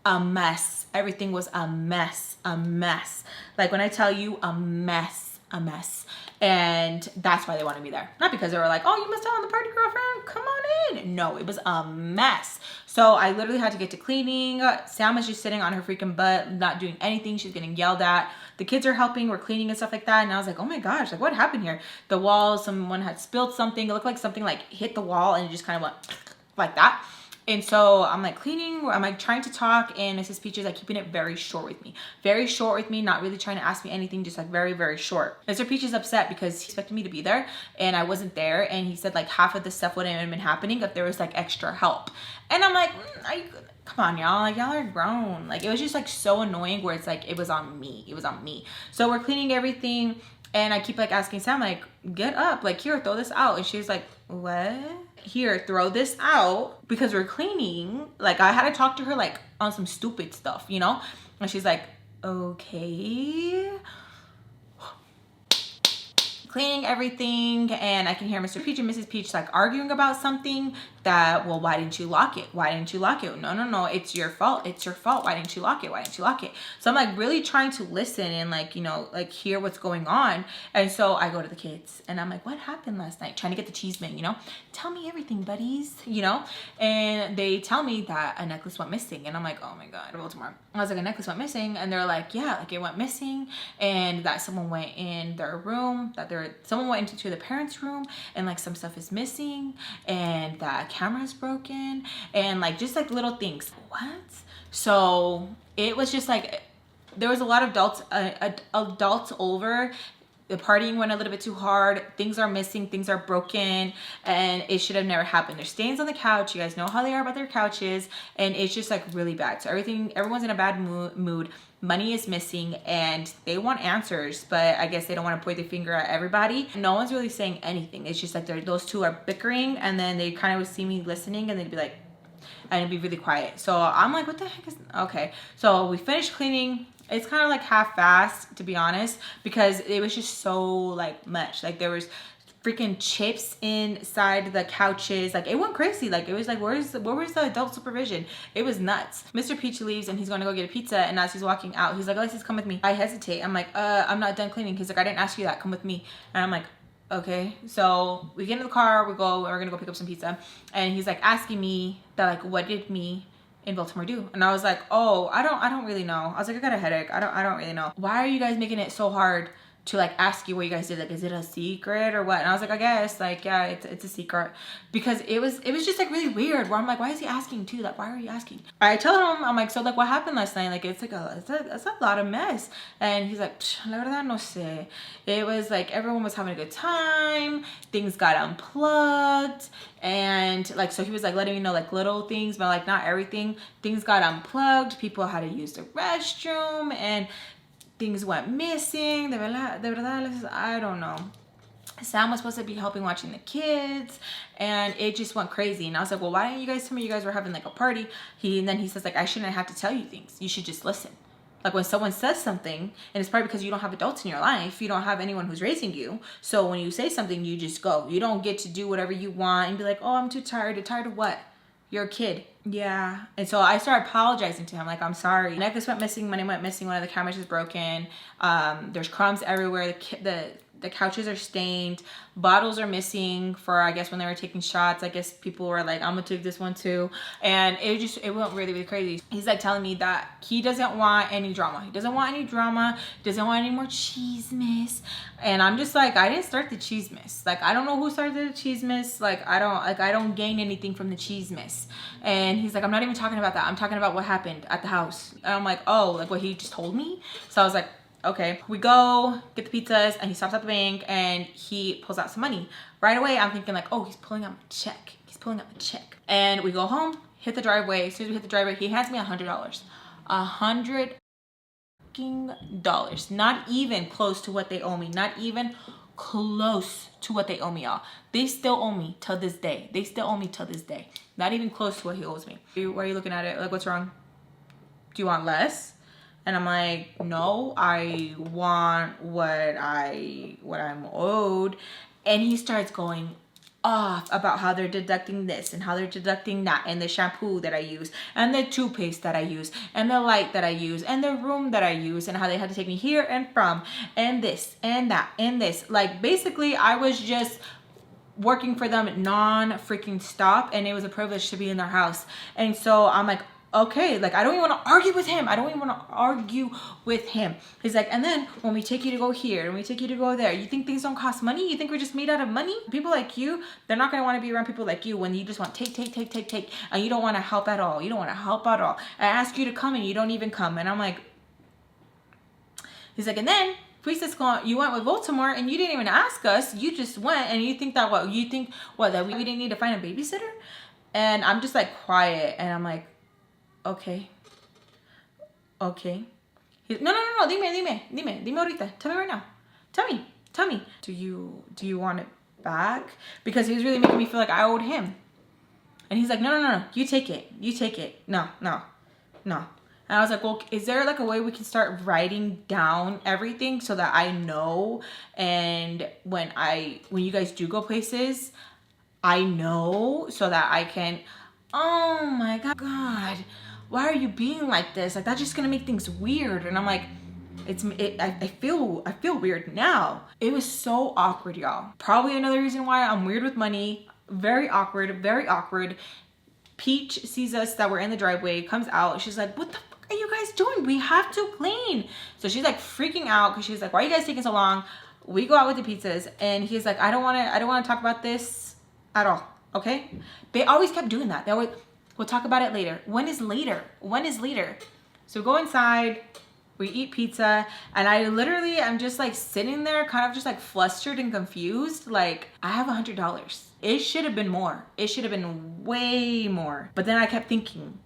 A mess. Everything was a mess. Like when I tell you a mess. And that's why they wanted me there. Not because they were like, oh, you must tell on the party, girlfriend. Come on in. No, it was a mess. So I literally had to get to cleaning. Sam was just sitting on her freaking butt, not doing anything. She's getting yelled at. The kids are helping. We're cleaning and stuff like that. And I was like, oh my gosh, like what happened here? The walls, someone had spilled something. It looked like something like hit the wall and it just kind of went like that. And so I'm like cleaning, I'm like trying to talk, and Mrs. Peach is like keeping it very short with me, not really trying to ask me anything, just like very, very short. Mr. Peach is upset because he expected me to be there and I wasn't there, and he said like half of the stuff wouldn't have been happening if there was like extra help. And I'm like, come on, y'all, like y'all are grown. Like it was just like so annoying where it's like it was on me. So we're cleaning everything, and I keep like asking Sam like, get up, like here, throw this out. And she's like, what? Here, throw this out, because we're cleaning. Like I had to talk to her like on some stupid stuff, you know? And she's like, okay. Cleaning everything, and I can hear Mr. Peach and Mrs. Peach like arguing about something that, well, why didn't you lock it? No, it's your fault. Why didn't you lock it? So I'm like really trying to listen and like, you know, like hear what's going on. And so I go to the kids and I'm like, what happened last night? Trying to get the cheese man, you know, tell me everything, buddies, you know? And they tell me that a necklace went missing, and I'm like, oh my God, well, tomorrow. I was like, a necklace went missing, and they're like, yeah, like it went missing, and that someone went in their room, someone went into the parents' room, and like some stuff is missing, and that camera's broken, and like just like little things. What? So it was just like there was a lot of adults over, the partying went a little bit too hard. Things are missing, things are broken, and it should have never happened. There's stains on the couch. You guys know how they are about their couches, and it's just like really bad. So everyone's in a bad mood. Money is missing, and they want answers, but I guess they don't want to point their finger at everybody. No one's really saying anything. It's just like those two are bickering, and then they kind of would see me listening, and they'd be like, and it'd be really quiet. So I'm like, what the heck is, okay. So we finished cleaning. It's kind of like half-assed, to be honest, because it was just so like much. Like there was freaking chips inside the couches. Like it went crazy. Like it was like, where was the adult supervision? It was nuts. Mr. Peach leaves and he's going to go get a pizza, and as he's walking out, he's like, Alexis, come with me. I hesitate. I'm like, I'm not done cleaning. He's like, I didn't ask you that. Come with me. And I'm like, okay. So we get in the car, we're gonna go pick up some pizza, and he's like asking me that, like, what did me in Baltimore do? And I was like, oh, I don't really know. I was like, I got a headache. I don't really know. Why are you guys making it so hard to like ask you what you guys did? Like, is it a secret or what? And I was like, I guess, like, yeah, it's a secret, because it was just like really weird, where I'm like, why is he asking too? Like, why are you asking? I tell him, I'm like, so like what happened last night? Like, it's a lot of mess. And he's like, la verdad no sé. It was like everyone was having a good time, things got unplugged, and like, so he was like letting me know like little things, but like not everything. Things got unplugged, people had to use the restroom, and things went missing. De verdad, I don't know. Sam was supposed to be helping watching the kids, and it just went crazy. And I was like, well, why didn't you guys tell me you guys were having like a party? And then he says like, I shouldn't have to tell you things. You should just listen. Like when someone says something, and it's probably because you don't have adults in your life, you don't have anyone who's raising you. So when you say something, you just go. You don't get to do whatever you want and be like, oh, I'm too tired. Tired of what? You're a kid. Yeah. And so I started apologizing to him, like, I'm sorry. Necklace went missing, money went missing, one of the cameras is broken. There's crumbs everywhere. The couches are stained. Bottles are missing for, I guess, when they were taking shots. I guess people were like, I'm gonna take this one too. And it went really, really crazy. He's like telling me that he doesn't want any drama. He doesn't want any drama. Doesn't want any more chismes. And I'm just like, I didn't start the chismes. Like, I don't know who started the chismes. Like, I don't gain anything from the chismes. And he's like, I'm not even talking about that. I'm talking about what happened at the house. And I'm like, oh, like what he just told me? So I was like, okay. We go get the pizzas, and he stops at the bank and he pulls out some money. Right away, I'm thinking like, oh, he's pulling out my check. He's pulling out the check. And we go home, hit the driveway. As soon as we hit the driveway, he hands me $100. $100. Not even close to what they owe me. Not even close to what they owe me, y'all. They still owe me till this day. They still owe me till this day. Not even close to what he owes me. Why are you looking at it? Like, what's wrong? Do you want less? And I'm like, no, I want what I'm owed. And he starts going off about how they're deducting this and how they're deducting that, and the shampoo that I use, and the toothpaste that I use, and the light that I use, and the room that I use, and how they had to take me here and from, and this and that and this. Like, basically, I was just working for them non-freaking stop, and it was a privilege to be in their house. And so I'm like, okay, like, I don't even want to argue with him. I don't even want to argue with him. He's like, and then when we take you to go here and we take you to go there, you think things don't cost money? You think we're just made out of money? People like you, they're not going to want to be around people like you when you just want take, and you don't want to help at all. You don't want to help at all. I ask you to come and you don't even come. And I'm like, he's like, and then Priestess, you went with Baltimore and you didn't even ask us. You just went, and you think that what? You think what? That we didn't need to find a babysitter? And I'm just like quiet, and I'm like, okay. No, dime ahorita. Tell me right now. Tell me. Do you want it back? Because he was really making me feel like I owed him. And he's like, no. You take it. No. And I was like, well, is there like a way we can start writing down everything so that I know, and when you guys do go places, I know, so that I can, oh my God, why are you being like this? Like, that's just gonna make things weird. And I'm like, I feel weird now. It was so awkward, y'all. Probably another reason why I'm weird with money. Very awkward. Peach sees us that we're in the driveway, comes out. She's like, what the fuck are you guys doing? We have to clean. So she's like freaking out, because she's like, why are you guys taking so long? We go out with the pizzas, and he's like, I don't want to talk about this at all. Okay? They always kept doing that. They always, we'll talk about it later. When is later? So we go inside. we eat pizza, and I literally am just like sitting there kind of just like flustered and confused. Like, I have $100. It should have been more. It should have been way more. But then I kept thinking,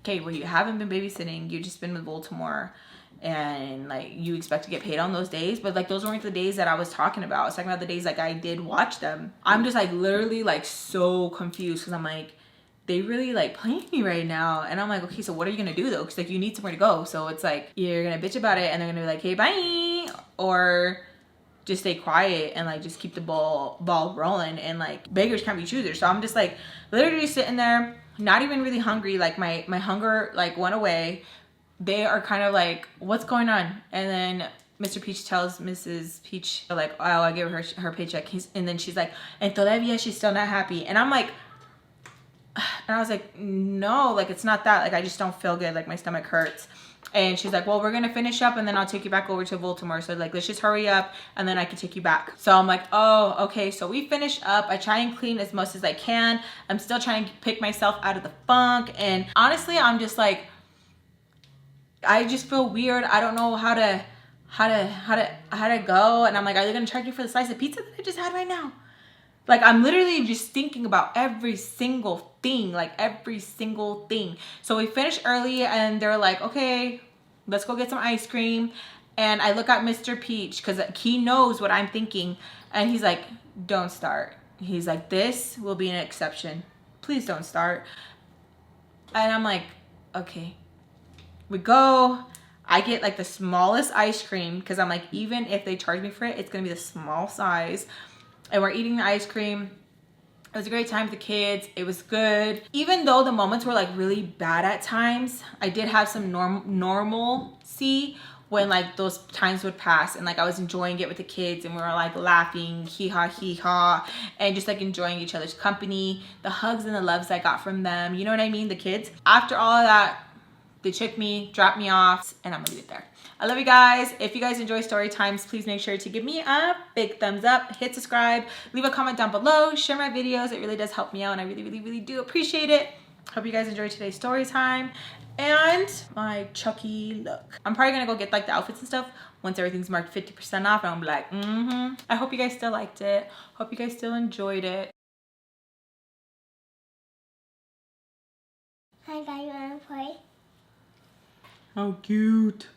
okay, well, you haven't been babysitting. You've just been with Baltimore. And like, you expect to get paid on those days, but like, those weren't the days that I was talking about. I was talking about the days like I did watch them. I'm just like literally like so confused, because I'm like, they really like playing me right now. And I'm like, okay, so what are you gonna do though? Because like, you need somewhere to go. So it's like, you're gonna bitch about it and they're gonna be like, hey, bye, or just stay quiet and like just keep the ball rolling. And like, beggars can't be choosers. So I'm just like literally sitting there, not even really hungry. Like my hunger like went away. They are kind of like, what's going on? And then Mr. Peach tells Mrs. Peach, like, oh, I gave her her paycheck. And then she's like, and todavía she's still not happy. And I'm like, and I was like, no, like, it's not that. Like, I just don't feel good. Like, my stomach hurts. And she's like, well, we're going to finish up and then I'll take you back over to Baltimore. So like, let's just hurry up and then I can take you back. So I'm like, oh, okay. So we finished up. I try and clean as much as I can. I'm still trying to pick myself out of the funk. And honestly, I'm just like, I just feel weird. I don't know how to go. And I'm like, are they gonna charge me for the slice of pizza that I just had right now? Like, I'm literally just thinking about every single thing, like every single thing. So we finished early and they're like, okay, let's go get some ice cream. And I look at Mr. Peach because he knows what I'm thinking. And he's like, don't start. He's like, this will be an exception. Please don't start. And I'm like, okay. We go, I get like the smallest ice cream because I'm like, even if they charge me for it, it's gonna be the small size. And we're eating the ice cream. It was a great time with the kids. It was good. Even though the moments were like really bad at times, I did have some normalcy when like those times would pass, and like I was enjoying it with the kids and we were like laughing, hee haw, and just like enjoying each other's company, the hugs and the loves I got from them. You know what I mean? The kids. After all of that, they took me, dropped me off, and I'm gonna leave it there. I love you guys. If you guys enjoy story times, please make sure to give me a big thumbs up, hit subscribe, leave a comment down below, share my videos. It really does help me out and I really do appreciate it. Hope you guys enjoyed today's story time and my Chucky look. I'm probably gonna go get like the outfits and stuff once everything's marked 50% off, and I'm like, I hope you guys still liked it. Hope you guys still enjoyed it. Hi guys, you wanna play? How cute.